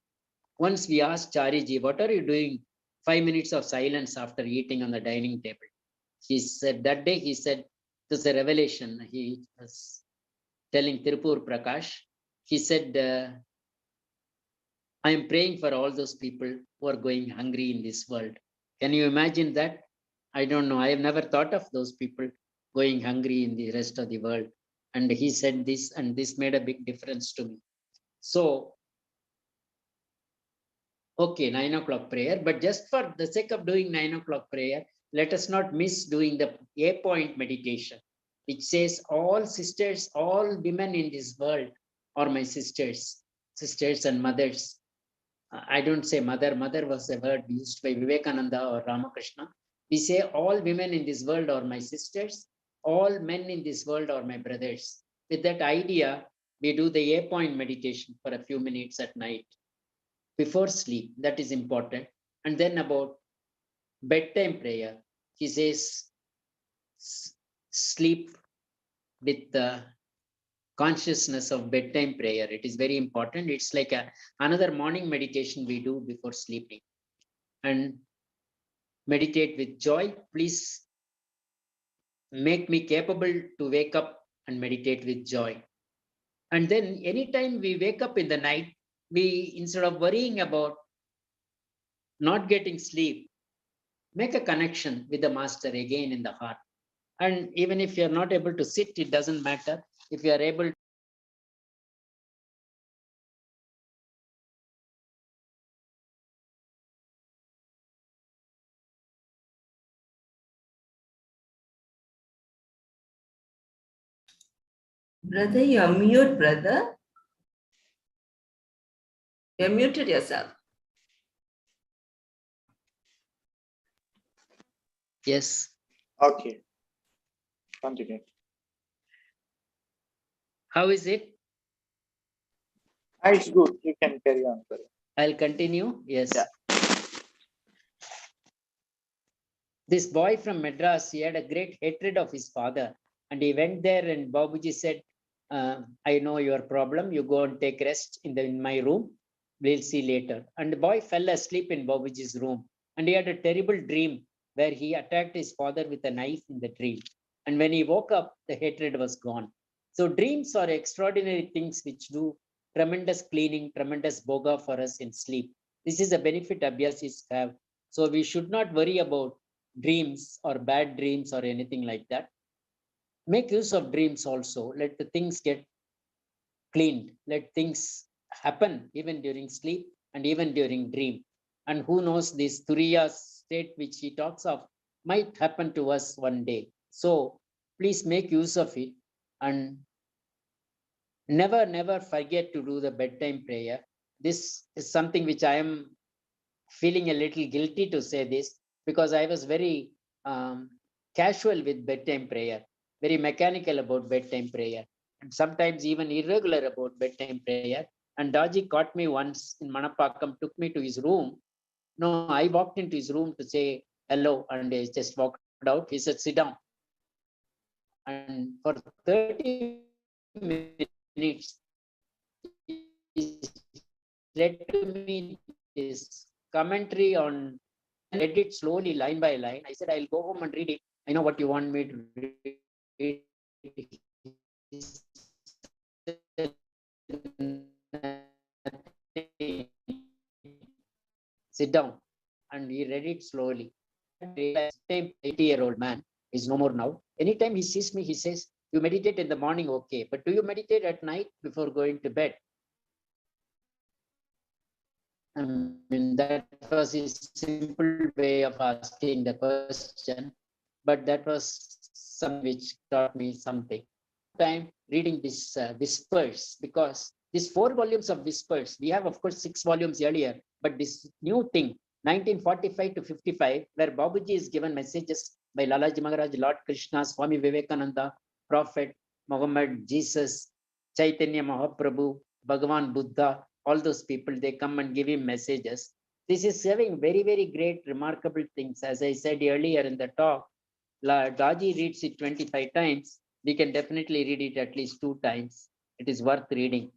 once we asked Chariji, what are you doing 5 minutes of silence after eating on the dining table? He said, that day he said, it was a revelation. He was telling Tirupur Prakash, he said, I am praying for all those people who are going hungry in this world. Can you imagine that? I don't know. I have never thought of those people going hungry in the rest of the world. And he said this, and this made a big difference to me. So, okay, 9 o'clock prayer, but just for the sake of doing 9 o'clock prayer, let us not miss doing the A-point meditation, which says all sisters, all women in this world are my sisters, sisters and mothers. I don't say mother. Mother was a word used by Vivekananda or Ramakrishna. We say all women in this world are my sisters. All men in this world are my brothers. With that idea, we do the A-point meditation for a few minutes at night before sleep. That is important. And then about bedtime prayer, he says, sleep with the consciousness of bedtime prayer. It is very important. It's like another morning meditation we do before sleeping. And meditate with joy. Please make me capable to wake up and meditate with joy. And then anytime we wake up in the night, we, instead of worrying about not getting sleep, make a connection with the master again in the heart. And even if you're not able to sit, it doesn't matter. If you are able to Brother, you're mute, brother. You're muted yourself. yes. Okay. Continue. How is it? It's good. You can carry on. Sir. I'll continue. Yes. Yeah. This boy from Madras, he had a great hatred of his father. And he went there and Babaji said, I know your problem. You go and take rest in my room. We'll see later. And the boy fell asleep in Babaji's room. And he had a terrible dream where he attacked his father with a knife in the dream. And when he woke up, the hatred was gone. So dreams are extraordinary things which do tremendous cleaning, tremendous boga for us in sleep. This is a benefit Abhyasis have. So we should not worry about dreams or bad dreams or anything like that. Make use of dreams also. Let the things get cleaned. Let things happen even during sleep and even during dream. And who knows, this Turiya state which he talks of might happen to us one day. So please make use of it and never forget to do the bedtime prayer. this is something which I am feeling a little guilty to say this, because I was very casual with bedtime prayer, very mechanical about bedtime prayer, and sometimes even irregular about bedtime prayer. And Daji caught me once in Manapakam, took me to his room. No, I walked into his room to say hello, and he just walked out. He said, sit down. And for 30 minutes, he read to me this commentary on, read it slowly, line by line. I said, I'll go home and read it. I know what you want me to read. He said, sit down. And he read it slowly. 80-year-old man is no more now. Anytime he sees me, he says, you meditate in the morning, okay, but do you meditate at night before going to bed? I mean, that was his simple way of asking the question, but that was some which taught me something. Time reading this Whispers, because these 4 volumes of Whispers, we have of course 6 volumes earlier, but this new thing, 1945 to 55, where Babaji is given messages by Lalaji Maharaj, Lord Krishna, Swami Vivekananda, Prophet Muhammad, Jesus, Chaitanya Mahaprabhu, Bhagavan Buddha, all those people, they come and give him messages. This is having very, very great, remarkable things. As I said earlier in the talk, Daji reads it 25 times. We can definitely read it at least 2 times. It is worth reading.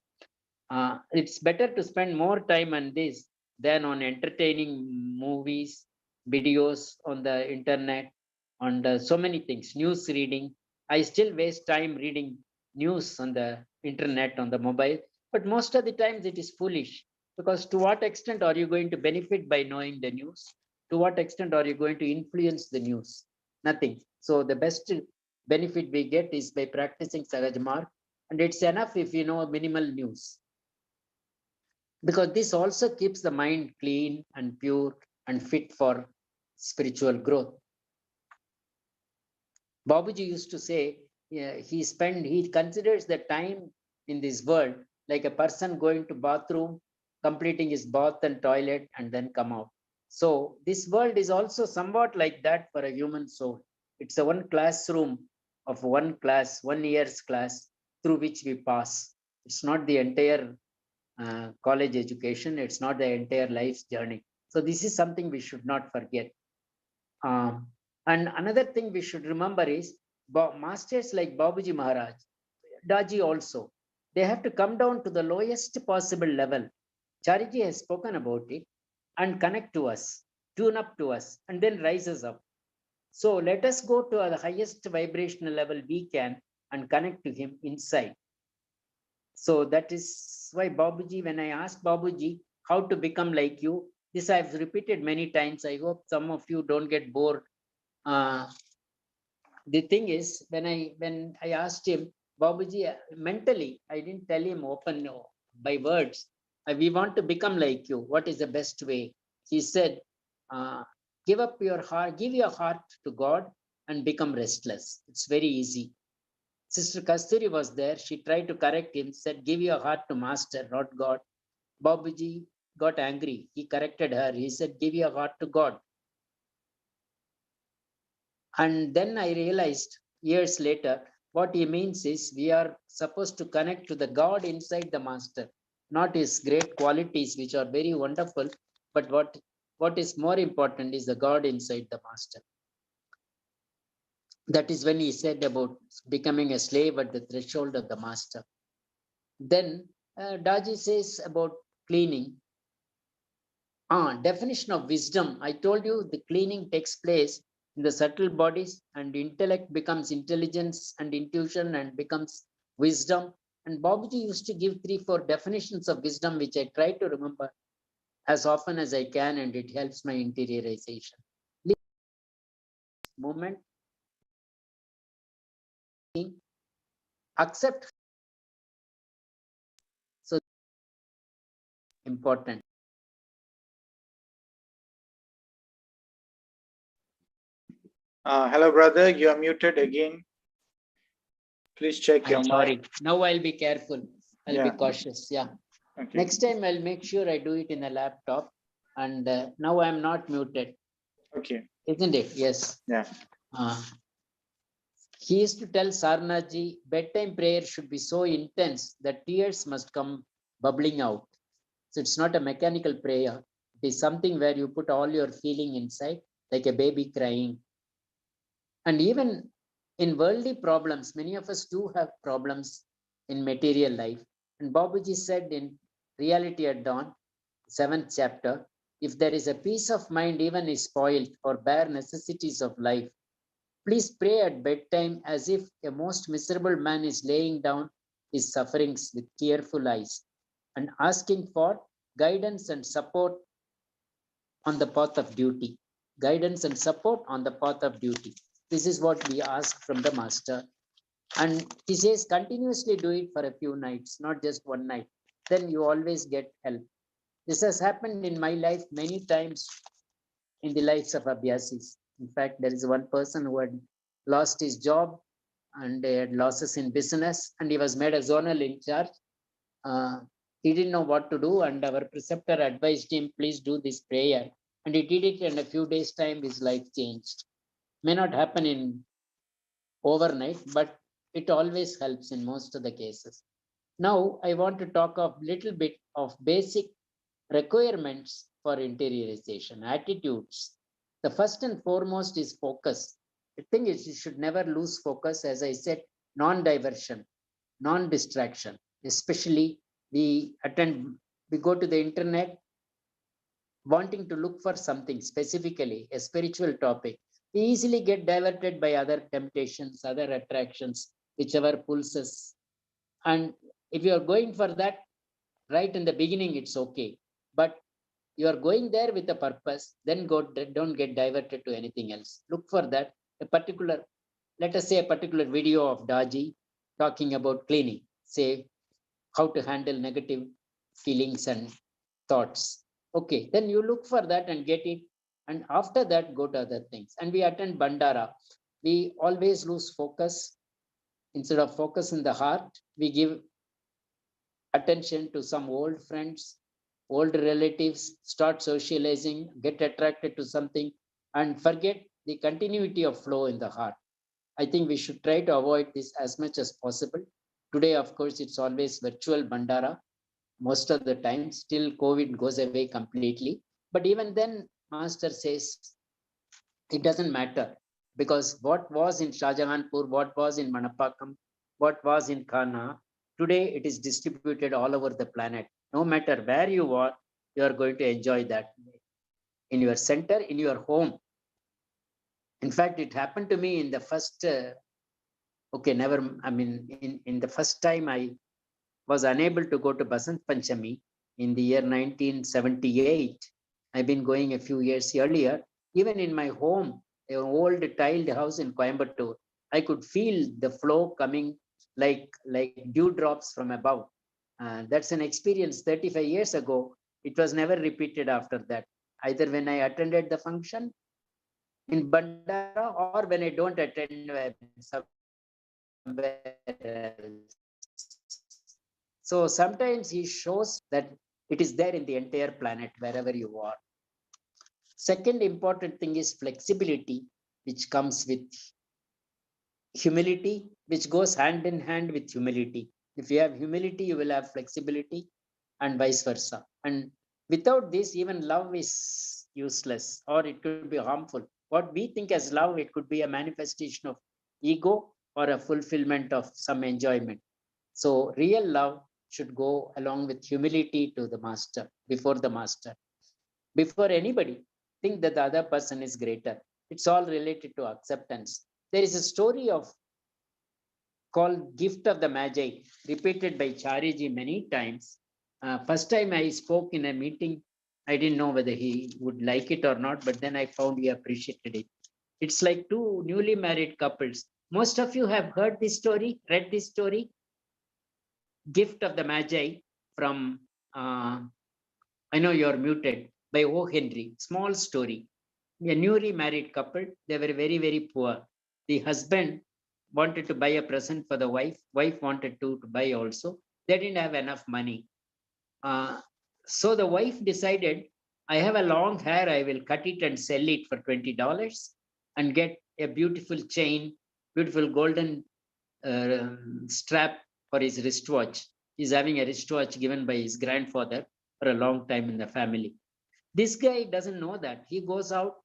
It's better to spend more time on this than on entertaining movies, videos on the internet, on so many things, news reading. I still waste time reading news on the internet, on the mobile, but most of the times it is foolish, because to what extent are you going to benefit by knowing the news? To what extent are you going to influence the news? Nothing. So the best benefit we get is by practicing Sahaj Marg, and it's enough if you know minimal news, because this also keeps the mind clean and pure and fit for spiritual growth. Babaji used to say, he considers the time in this world like a person going to bathroom, completing his bath and toilet, and then come out. So this world is also somewhat like that for a human soul. It's a one classroom of one class, 1 year's class through which we pass. It's not the entire college education. It's not the entire life's journey. So this is something we should not forget. And another thing we should remember is masters like Babaji Maharaj, Daji also, they have to come down to the lowest possible level. Chariji has spoken about it, and connect to us, tune up to us, and then rise us up. So let us go to the highest vibrational level we can and connect to him inside. So that is why Babaji, when I asked Babaji how to become like you, this I've repeated many times. I hope some of you don't get bored. The thing is, when I asked him, Babaji, mentally, I didn't tell him open by words. We want to become like you. What is the best way? He said, give up your heart, give your heart to God and become restless. It's very easy. Sister Kasturi was there. She tried to correct him, said, give your heart to Master, not God. Babaji got angry. He corrected her. He said, give your heart to God. And then I realized years later, what he means is we are supposed to connect to the God inside the Master, not his great qualities, which are very wonderful. But what is more important is the God inside the Master. That is when he said about becoming a slave at the threshold of the Master. Then Daji says about cleaning. Definition of wisdom. I told you the cleaning takes place in the subtle bodies, and intellect becomes intelligence, and intuition and becomes wisdom. And Babaji used to give 3-4 definitions of wisdom, which I try to remember as often as I can, and it helps my interiorization. Movement, accept. So important. Hello, brother. You are muted again. Please check your I'm sorry. mic. Now I'll be careful. I'll be cautious. Yeah. Okay. Next time I'll make sure I do it in a laptop. And now I'm not muted, Okay. isn't it? Yes. Yeah. He used to tell Sarnaji, bedtime prayer should be so intense that tears must come bubbling out. So it's not a mechanical prayer. It is something where you put all your feeling inside, like a baby crying. And even in worldly problems, many of us do have problems in material life. And Babaji said in Reality at Dawn, 7th chapter, if there is a peace of mind even is spoiled or bare necessities of life, please pray at bedtime as if a most miserable man is laying down his sufferings with tearful eyes and asking for guidance and support on the path of duty. Guidance and support on the path of duty. This is what we ask from the master. And he says, continuously do it for a few nights, not just one night. Then you always get help. This has happened in my life many times in the lives of Abhyasis. In fact, there is one person who had lost his job and had losses in business, and he was made a zonal in charge. He didn't know what to do, and our preceptor advised him, please do this prayer. And he did it, and a few days' time, his life changed. May not happen in overnight, but it always helps in most of the cases. Now, I want to talk a little bit of basic requirements for interiorization, attitudes. The first and foremost is focus. The thing is, you should never lose focus. As I said, non-diversion, non-distraction, especially we go to the internet wanting to look for something specifically, a spiritual topic. We easily get diverted by other temptations, other attractions, whichever pulls us. And if you are going for that, right in the beginning, it's okay. But you are going there with a purpose, then don't get diverted to anything else. Look for that, a particular, let us say a particular video of Daji talking about cleaning, say how to handle negative feelings and thoughts. Okay, then you look for that and get it. And after that, go to other things. And we attend Bandara. We always lose focus. Instead of focus in the heart, we give attention to some old friends, old relatives, start socializing, get attracted to something, and forget the continuity of flow in the heart. I think we should try to avoid this as much as possible. Today, of course, it's always virtual Bandara most of the time. Still, COVID goes away completely. But even then, Master says it doesn't matter because what was in Shahjahanpur, what was in Manapakam, what was in Kana, today it is distributed all over the planet. No matter where you are going to enjoy that in your center, in your home. In fact, it happened to me in the first, in the first time I was unable to go to Basant Panchami in the year 1978. I've been going a few years earlier. Even in my home, an old tiled house in Coimbatore, I could feel the flow coming like dewdrops from above. That's an experience 35 years ago. It was never repeated after that, either when I attended the function in Bandara or when I don't attend somewhere else. So sometimes he shows that it is there in the entire planet, wherever you are. Second important thing is flexibility, which comes with humility, which goes hand in hand with humility. If you have humility, you will have flexibility and vice versa. And without this, even love is useless or it could be harmful. What we think as love, it could be a manifestation of ego or a fulfillment of some enjoyment. So real love should go along with humility to the master, before the master. Before anybody think that the other person is greater. It's all related to acceptance. There is a story of called Gift of the Magi, repeated by Chariji many times. First time I spoke in a meeting, I didn't know whether he would like it or not, but then I found he appreciated it. It's like two newly married couples. Most of you have heard this story, read this story. Gift of the Magi from, I know you're muted, by O. Henry. Small story. A newly married couple, they were very, very poor. The husband wanted to buy a present for the wife. Wife wanted to buy also. They didn't have enough money. So the wife decided, I have a long hair, I will cut it and sell it for $20 and get a beautiful chain, beautiful golden strap for his wristwatch. He's having a wristwatch given by his grandfather for a long time in the family. This guy doesn't know that. He goes out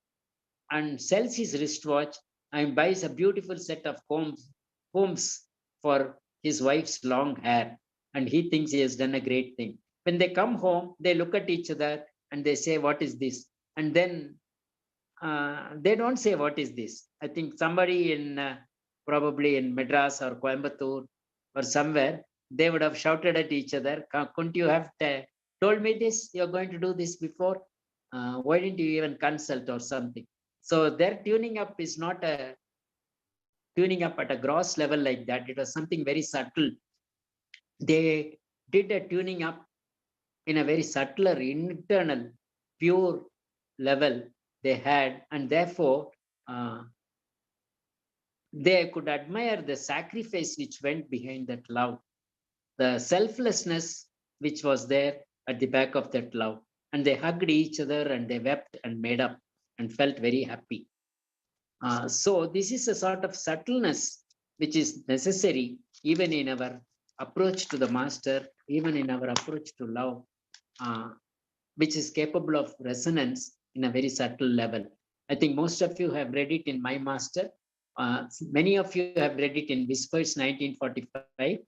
and sells his wristwatch and buys a beautiful set of combs for his wife's long hair. And he thinks he has done a great thing. When they come home, they look at each other and they say, what is this? And then they don't say, what is this? I think somebody in probably in Madras or Coimbatore or somewhere, they would have shouted at each other, couldn't you have told me this? You're going to do this before? Why didn't you even consult or something? So their tuning up is not a tuning up at a gross level like that. It was something very subtle. They did a tuning up in a very subtler, internal, pure level they had, and therefore they could admire the sacrifice which went behind that love, the selflessness which was there at the back of that love. And they hugged each other and they wept and made up and felt very happy. So this is a sort of subtleness which is necessary even in our approach to the master, even in our approach to love, which is capable of resonance in a very subtle level. I think most of you have read it in My Master. Many of you have read it in Whispers 1945.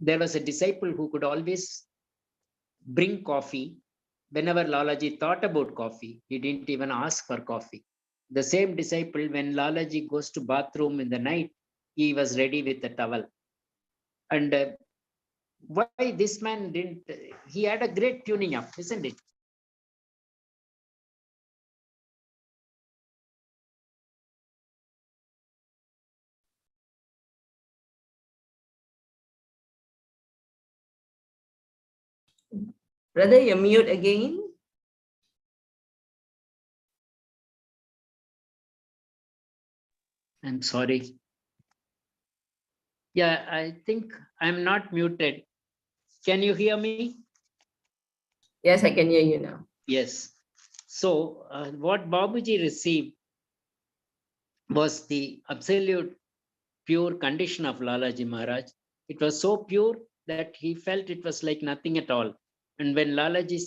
There was a disciple who could always bring coffee. Whenever Lalaji thought about coffee, he didn't even ask for coffee. The same disciple, when Lalaji goes to bathroom in the night, he was ready with a towel. And why this man didn't, he had a great tuning up, isn't it? Brother, you're mute again. I'm sorry. Yeah, I think I'm not muted. Can you hear me? Yes, I can hear you now. Yes. So what Babaji received was the absolute pure condition of Lalaji Maharaj. It was so pure that he felt it was like nothing at all. And when Lalaji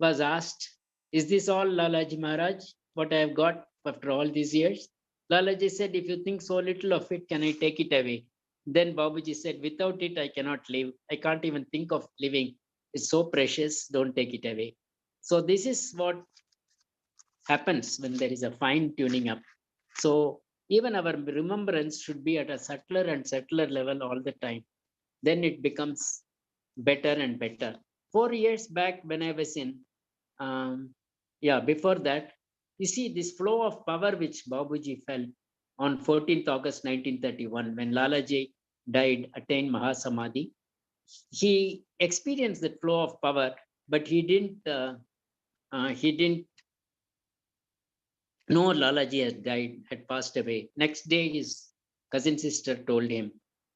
was asked, is this all, Lalaji Maharaj, what I have got after all these years? Lalaji said, if you think so little of it, can I take it away? Then Babaji said, without it, I cannot live. I can't even think of living. It's so precious, don't take it away. So this is what happens when there is a fine tuning up. So even our remembrance should be at a subtler and subtler level all the time. Then it becomes better and better. 4 years back when I was in, before that, you see this flow of power which Babaji felt on 14th August 1931 when Lalaji died, attained Mahasamadhi. He experienced that flow of power, but he didn't know Lalaji had died, had passed away. Next day, his cousin sister told him,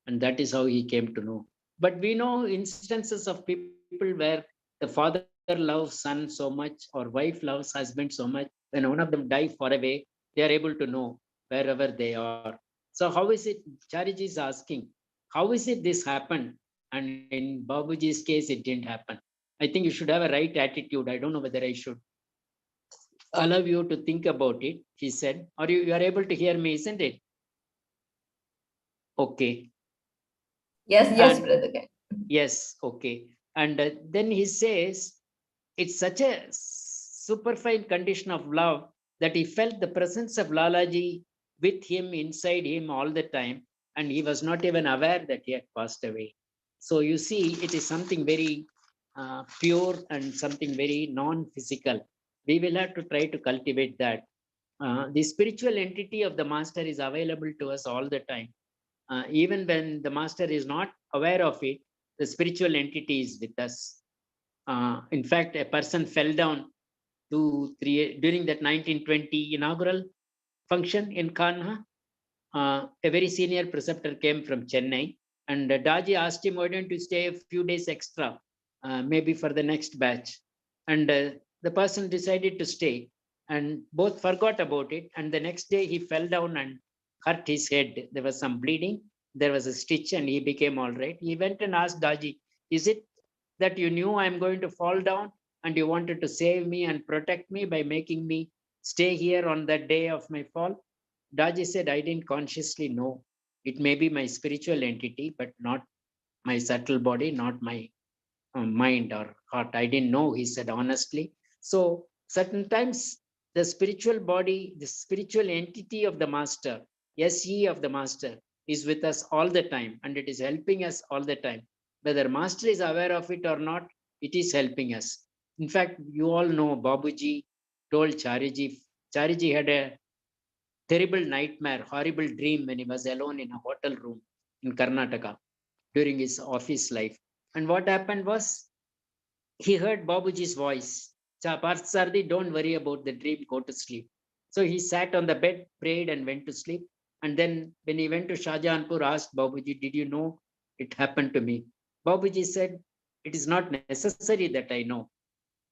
and that is how he came to know. But we know instances of people where the father loves son so much or wife loves husband so much, when one of them dies far away, they are able to know wherever they are. So how is it, Chariji is asking, how is it this happened? And in Babuji's case, it didn't happen. I think you should have a right attitude. I don't know whether I should allow you to think about it, he said. Or you are able to hear me, isn't it? Okay. Yes, And, brother. yes, okay. And then he says, it's such a superfine condition of love that he felt the presence of Lalaji with him, inside him all the time. And he was not even aware that he had passed away. So you see, it is something very pure and something very non-physical. We will have to try to cultivate that. The spiritual entity of the master is available to us all the time. Even when the master is not aware of it, the spiritual entity is with us. In fact, a person fell down during that 1920 inaugural function in Kanha. A very senior preceptor came from Chennai, and Daji asked him, why don't you stay a few days extra? maybe for the next batch. And the person decided to stay, and both forgot about it. And the next day he fell down and hurt his head. There was some bleeding. There was a stitch and he became all right. He went and asked Daji, is it that you knew I'm going to fall down and you wanted to save me and protect me by making me stay here on that day of my fall? Daji said, I didn't consciously know. It may be my spiritual entity, but not my subtle body, not my mind or heart. I didn't know, he said honestly. So certain times the spiritual body, the spiritual entity of the master, SE of the master, is with us all the time, and it is helping us all the time. Whether master is aware of it or not, it is helping us. In fact, you all know Babaji told Chariji. Chariji had a terrible nightmare, horrible dream when he was alone in a hotel room in Karnataka during his office life. And what happened was, he heard Babuji's voice. Sardi, don't worry about the dream, go to sleep. So he sat on the bed, prayed, and went to sleep. And then when he went to Shahjahanpur, asked Babuji, did you know it happened to me? Babuji said, it is not necessary that I know.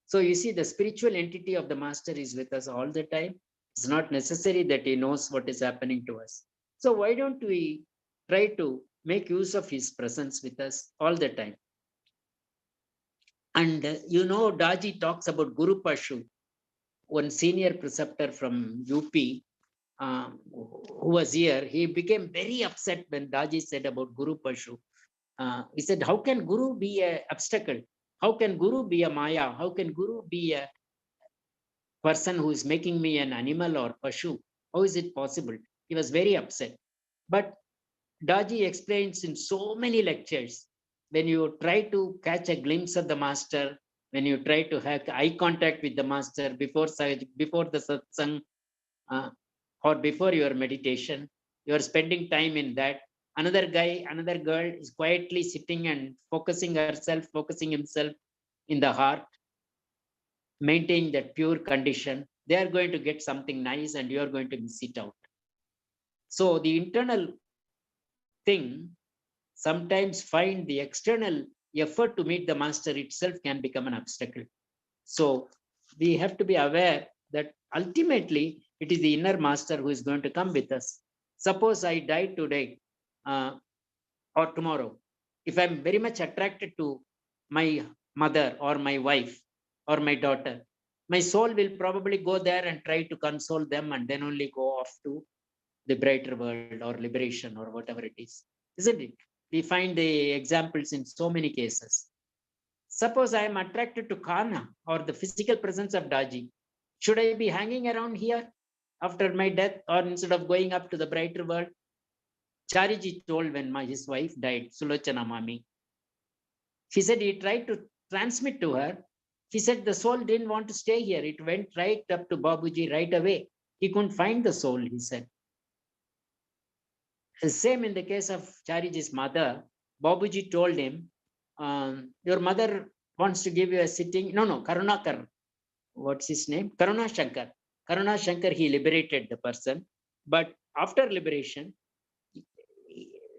So you see, the spiritual entity of the master is with us all the time. It's not necessary that he knows what is happening to us. So why don't we try to make use of his presence with us all the time? And Daji talks about Guru Pashu, one senior preceptor from UP, who was here. He became very upset when Daji said about Guru Pashu. He said, how can Guru be an obstacle? How can Guru be a Maya? How can Guru be a person who is making me an animal or Pashu? How is it possible? He was very upset. But Daji explains in so many lectures, when you try to catch a glimpse of the master, when you try to have eye contact with the master before the satsang or before your meditation, you are spending time in that. Another guy, another girl is quietly sitting and focusing himself in the heart, maintaining that pure condition. They are going to get something nice and you are going to miss it out. So the internal thing sometimes find the external effort to meet the master itself can become an obstacle. So we have to be aware that ultimately it is the inner master who is going to come with us. Suppose I die today or tomorrow. If I'm very much attracted to my mother or my wife or my daughter, my soul will probably go there and try to console them and then only go off to the brighter world or liberation or whatever it is. Isn't it? We find the examples in so many cases. Suppose I am attracted to Kana or the physical presence of Daji. Should I be hanging around here after my death or instead of going up to the brighter world? Chariji told when his wife died, Sulochana Mami. He said he tried to transmit to her. He said the soul didn't want to stay here. It went right up to Babuji right away. He couldn't find the soul, he said. The same in the case of Chariji's mother. Babuji told him, your mother wants to give you a sitting. No, Karunakar. What's his name? Karuna Shankar. Karuna Shankar, he liberated the person. But after liberation,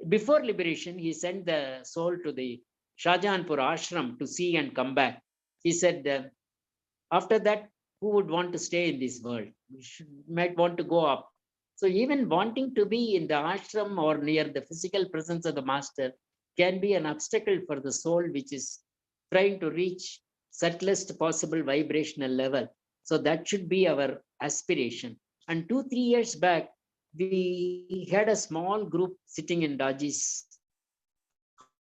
before liberation, he sent the soul to the Shahjahanpur ashram to see and come back. He said, after that, who would want to stay in this world? Might want to go up. So even wanting to be in the ashram or near the physical presence of the master can be an obstacle for the soul, which is trying to reach subtlest possible vibrational level. So that should be our aspiration. And 2-3 years back, we had a small group sitting in Daji's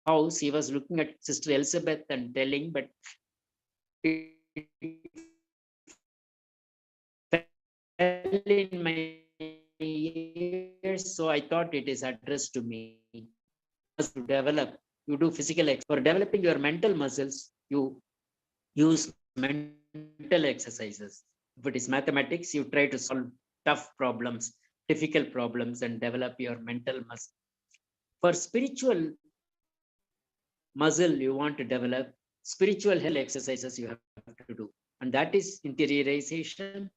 house. He was looking at Sister Elizabeth and telling, but it fell in my ears, so I thought it is addressed to me. To develop, you do physical for developing your mental muscles, you use mental exercises. If it is mathematics, you try to solve tough problems, difficult problems, and develop your mental muscle. For spiritual muscle you want to develop, spiritual health exercises you have to do, and that is interiorization,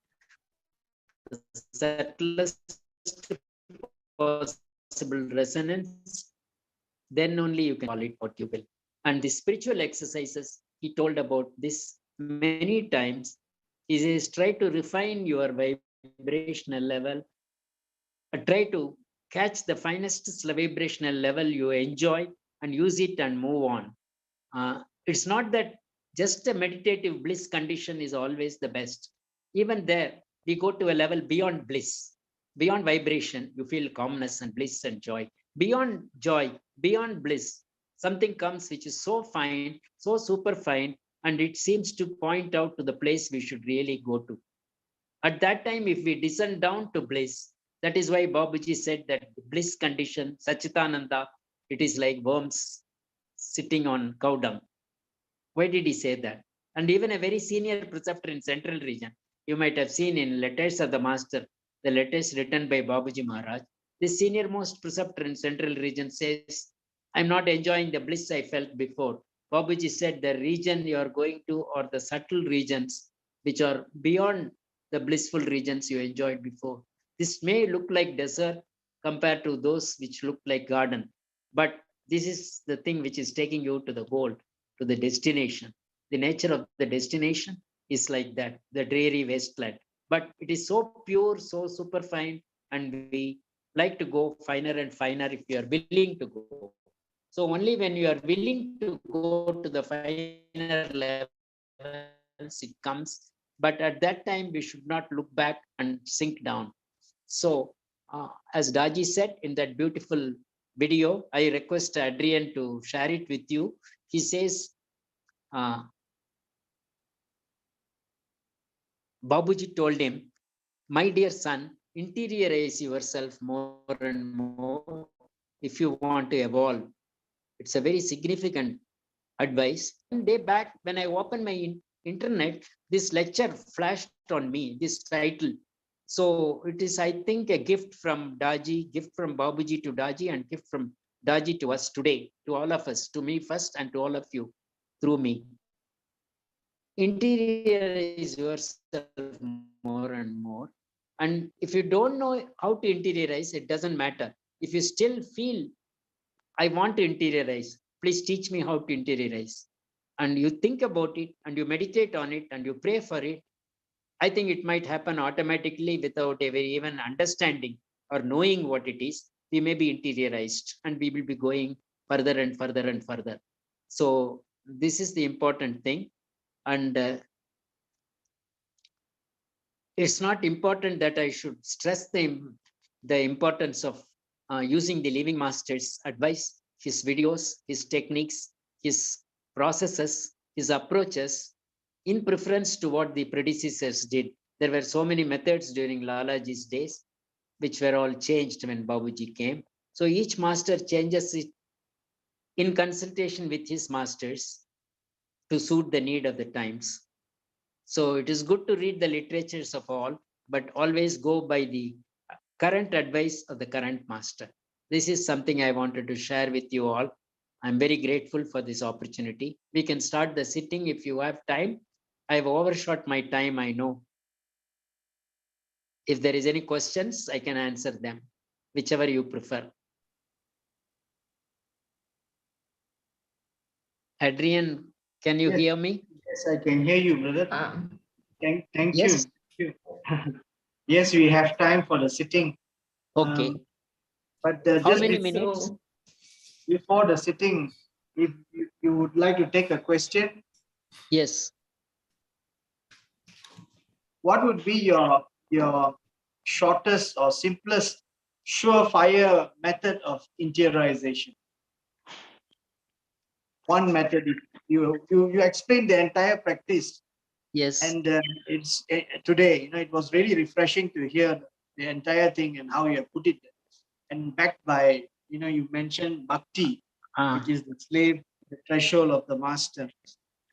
the subtlest possible resonance. Then only you can call it what you will. And the spiritual exercises he told about this many times. He says, try to refine your vibrational level, try to catch the finest vibrational level you enjoy and use it and move on. It's not that just a meditative bliss condition is always the best. Even there, we go to a level beyond bliss, beyond vibration. You feel calmness and bliss and joy. Beyond joy, beyond bliss, something comes which is so fine, so super fine, and it seems to point out to the place we should really go to. At that time, if we descend down to bliss, that is why Babaji said that bliss condition, Sachitananda, it is like worms sitting on cow dung. Why did he say that? And even a very senior preceptor in Central Region, you might have seen in Letters of the Master, the letters written by Babaji Maharaj, the senior most preceptor in Central Region says, I'm not enjoying the bliss I felt before. Babaji said the region you are going to or the subtle regions which are beyond the blissful regions you enjoyed before. This may look like desert compared to those which look like garden, but this is the thing which is taking you to the goal, to the destination. The nature of the destination is like that, the dreary wasteland. But it is so pure, so superfine, and we like to go finer and finer if you are willing to go. So only when you are willing to go to the finer levels, it comes. But at that time, we should not look back and sink down. So as Daji said in that beautiful video, I request Adrian to share it with you. He says, Babuji told him, my dear son, interiorize yourself more and more if you want to evolve. It's a very significant advice. One day back, when I opened my internet, this lecture flashed on me, this title. So it is, I think, a gift from Daji, gift from Babuji to Daji, and gift from Daji to us today, to all of us, to me first, and to all of you through me. Interiorize yourself more and more. And if you don't know how to interiorize, it doesn't matter. If you still feel, I want to interiorize, please teach me how to interiorize. And you think about it and you meditate on it and you pray for it, I think it might happen automatically without even understanding or knowing what it is. We may be interiorized and we will be going further and further and further. So this is the important thing. And it's not important that I should stress the importance of using the Living Master's advice, his videos, his techniques, his processes, his approaches, in preference to what the predecessors did. There were so many methods during Lalaji's days, which were all changed when Babuji came. So each master changes it in consultation with his masters to suit the need of the times. So it is good to read the literatures of all, but always go by the current advice of the current master. This is something I wanted to share with you all. I'm very grateful for this opportunity. We can start the sitting if you have time. I've overshot my time, I know. If there is any questions, I can answer them, whichever you prefer. Adrian, can you hear me? Yes, I can hear you, brother. Thank yes. you. Yes, we have time for the sitting. Okay. But how just many minutes? Before the sitting, if you would like to take a question. Yes. What would be your shortest or simplest surefire method of interiorization? One method, you explained the entire practice. Yes. And it's today, it was really refreshing to hear the entire thing and how you have put it, and backed by, you mentioned bhakti, which is the slave, the threshold of the master.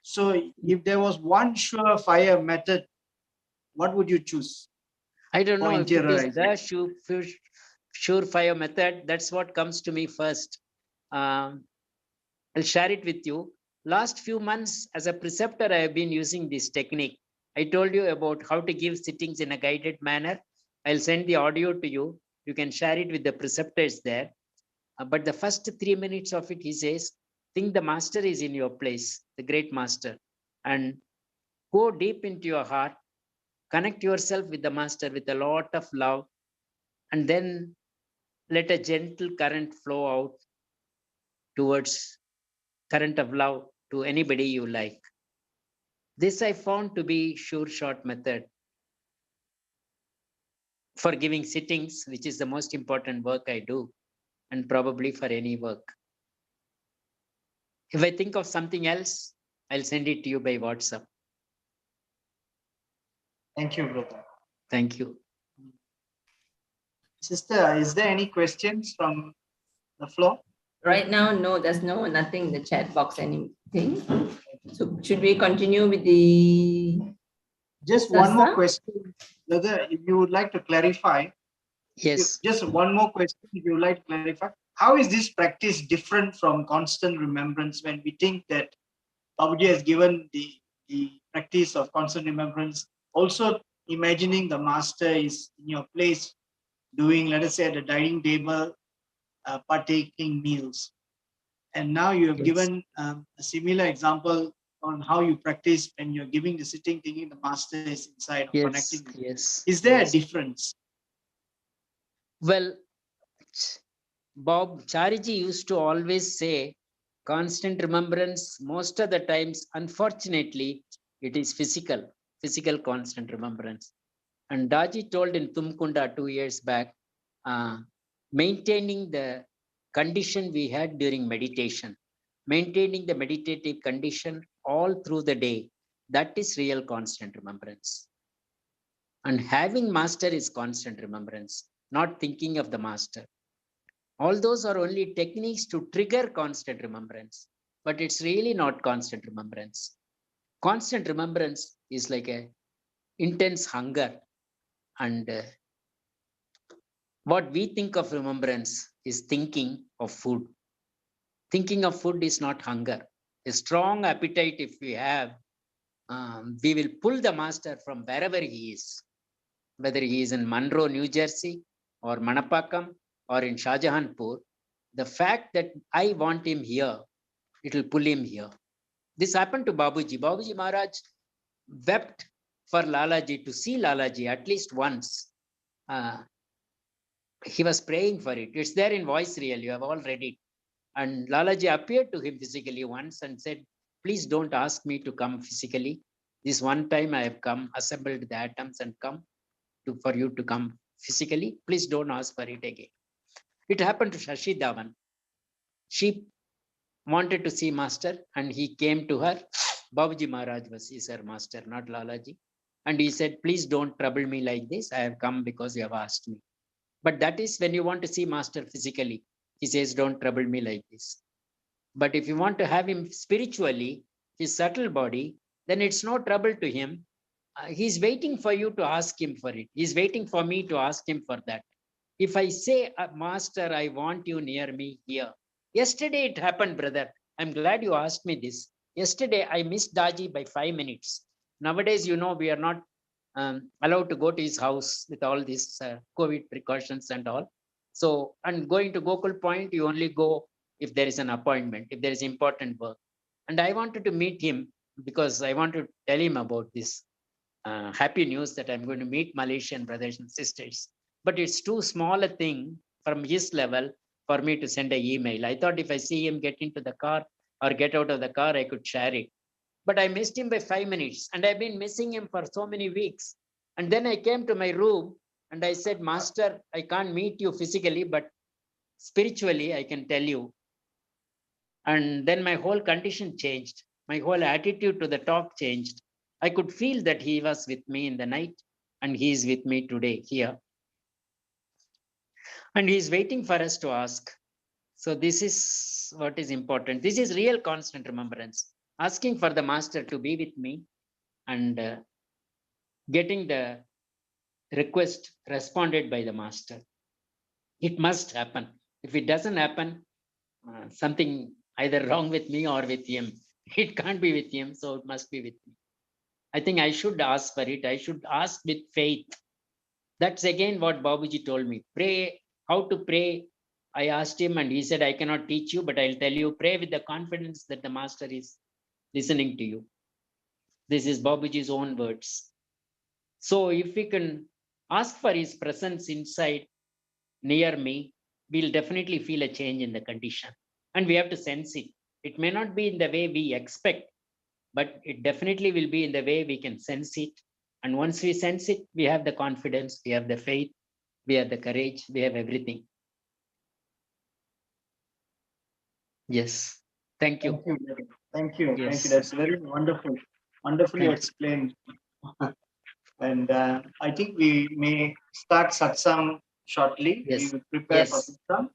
So if there was one surefire method, what would you choose? I don't know if it is the surefire method. That's what comes to me first. I'll share it with you. Last few months as a preceptor, I have been using this technique. I told you about how to give sittings in a guided manner. I'll send the audio to you. You can share it with the preceptors there. But the first 3 minutes of it, he says, think the master is in your place, the great master. and go deep into your heart, connect yourself with the master with a lot of love, and then let a gentle current flow out towards current of love to anybody you like. This I found to be sure short method for giving sittings, which is the most important work I do, and probably for any work. If I think of something else, I'll send it to you by WhatsApp. Thank you, brother. Thank you. Sister, is there any questions from the floor? Right now, no, there's nothing in the chat box, anything. So should we continue with the... Just one more question, brother, if you would like to clarify. Yes. Just one more question, if you would like to clarify. How is this practice different from constant remembrance when we think that Babaji has given the practice of constant remembrance, also imagining the master is in your place, doing, let us say, at the dining table, partaking meals. And now you have given a similar example on how you practice when you're giving the sitting, thinking the master is inside or connecting. Yes. Is there a difference? Well, Bob Chariji used to always say, constant remembrance, most of the times, unfortunately, it is physical constant remembrance. And Daji told in Tumkunda 2 years back, maintaining the condition we had during meditation, maintaining the meditative condition all through the day, that is real constant remembrance. And having master is constant remembrance, not thinking of the master. All those are only techniques to trigger constant remembrance, but it's really not constant remembrance. Constant remembrance is like a intense hunger, and what we think of remembrance is thinking of food. Thinking of food is not hunger. A strong appetite, if we have, we will pull the master from wherever he is, whether he is in Monroe, New Jersey, or Manapakam, or in Shahjahanpur. The fact that I want him here, it will pull him here. This happened to Babaji. Babaji Maharaj wept for Lalaji, to see Lalaji at least once. He was praying for it. It's there in voice reel. You have all read it. And Lalaji appeared to him physically once and said, please don't ask me to come physically. This one time I have come, assembled the atoms and come for you to come physically. Please don't ask for it again. It happened to Shashi Dhawan. She wanted to see master and he came to her. Babaji Maharaj is her master, not Lalaji. And he said, please don't trouble me like this. I have come because you have asked me. But that is when you want to see master physically. He says, don't trouble me like this. But if you want to have him spiritually, his subtle body, then it's no trouble to him. He's waiting for you to ask him for it. He's waiting for me to ask him for that. If I say, master, I want you near me here. Yesterday it happened, brother. I'm glad you asked me this. Yesterday I missed Daji by 5 minutes. Nowadays, you know, we are not allowed to go to his house with all these COVID precautions and all. So, and going to Gokul Point, you only go if there is an appointment, if there is important work. And I wanted to meet him because I want to tell him about this happy news that I'm going to meet Malaysian brothers and sisters. But it's too small a thing from his level for me to send an email. I thought if I see him get into the car or get out of the car, I could share it. But I missed him by 5 minutes and I've been missing him for so many weeks. And then I came to my room and I said, Master, I can't meet you physically, but spiritually, I can tell you. And then my whole condition changed. My whole attitude to the talk changed. I could feel that he was with me in the night and he is with me today here. And he is waiting for us to ask. So this is what is important. This is real constant remembrance. Asking for the master to be with me and getting the request responded by the master. It must happen. If it doesn't happen, something either wrong with me or with him. It can't be with him, so it must be with me. I think I should ask for it. I should ask with faith. That's again what Babaji told me. Pray, how to pray. I asked him and he said, I cannot teach you, but I'll tell you, pray with the confidence that the master is listening to you. This is Babaji's own words. So if we can ask for his presence inside near me, we'll definitely feel a change in the condition. And we have to sense it. It may not be in the way we expect, but it definitely will be in the way we can sense it. And once we sense it, we have the confidence, we have the faith, we have the courage, we have everything. Yes. Thank you. Thank you. Thank you. Yes. Thank you. That's very wonderful. Wonderfully explained. And I think we may start satsang shortly. Yes. We will prepare for Yes. satsang.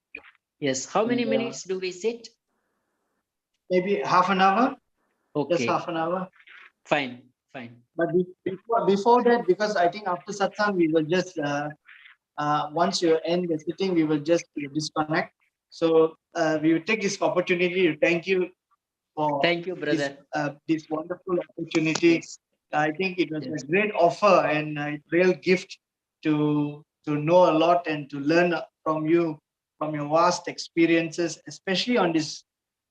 Yes. How many And, minutes do we sit? Maybe half an hour. Okay. Just half an hour. Fine. Fine. But before that, because I think after satsang, we will just, once you end the sitting, we will just disconnect. So we will take this opportunity to thank you for Thank you, brother. this wonderful opportunity. Yes. I think it was Yes. a great offer and a real gift to know a lot and to learn from you, from your vast experiences, especially on this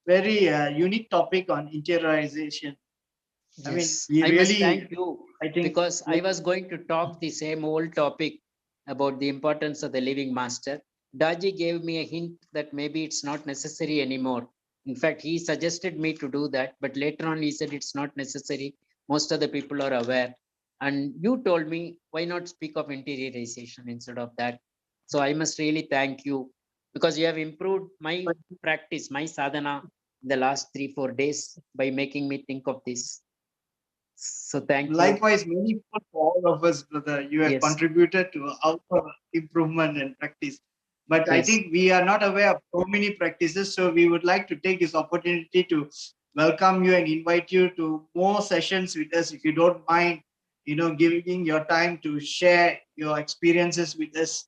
very unique topic on interiorization. I mean, Yes. we I must really, thank you I think, because I was going to talk the same old topic about the importance of the living master. Daji gave me a hint that maybe it's not necessary anymore. In fact, he suggested me to do that, but later on he said it's not necessary. Most of the people are aware. And you told me, why not speak of interiorization instead of that? So I must really thank you because you have improved my practice, my sadhana in the last 3-4 days by making me think of this. So thank you. likewise, many people for all of us, brother, you have Yes. contributed to our improvement and practice. But I Yes. think we are not aware of so many practices. So we would like to take this opportunity to welcome you and invite you to more sessions with us. If you don't mind, giving your time to share your experiences with us.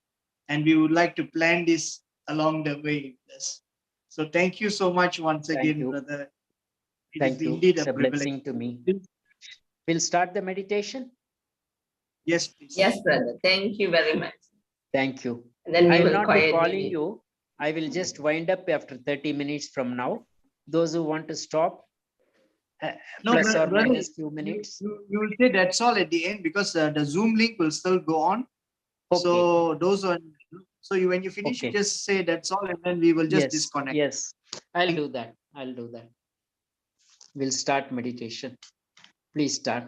And we would like to plan this along the way with us. So thank you so much once Thank again, you. brother. It Thank is you. indeed It's a a privilege. blessing to me. We'll start the meditation. Yes, please. Yes, brother. Thank you very much. Thank you. And then we I will will not be quietly calling leave. you. I will just wind up after 30 minutes from now. Those who want to stop, No, plus or brother, minus few minutes. you will say that's all at the end because the Zoom link will still go on. Okay. So those are, when you finish, Okay. just say that's all, and then we will just Yes. disconnect. Yes. I'll do that. I'll do that. We'll start meditation. Please start.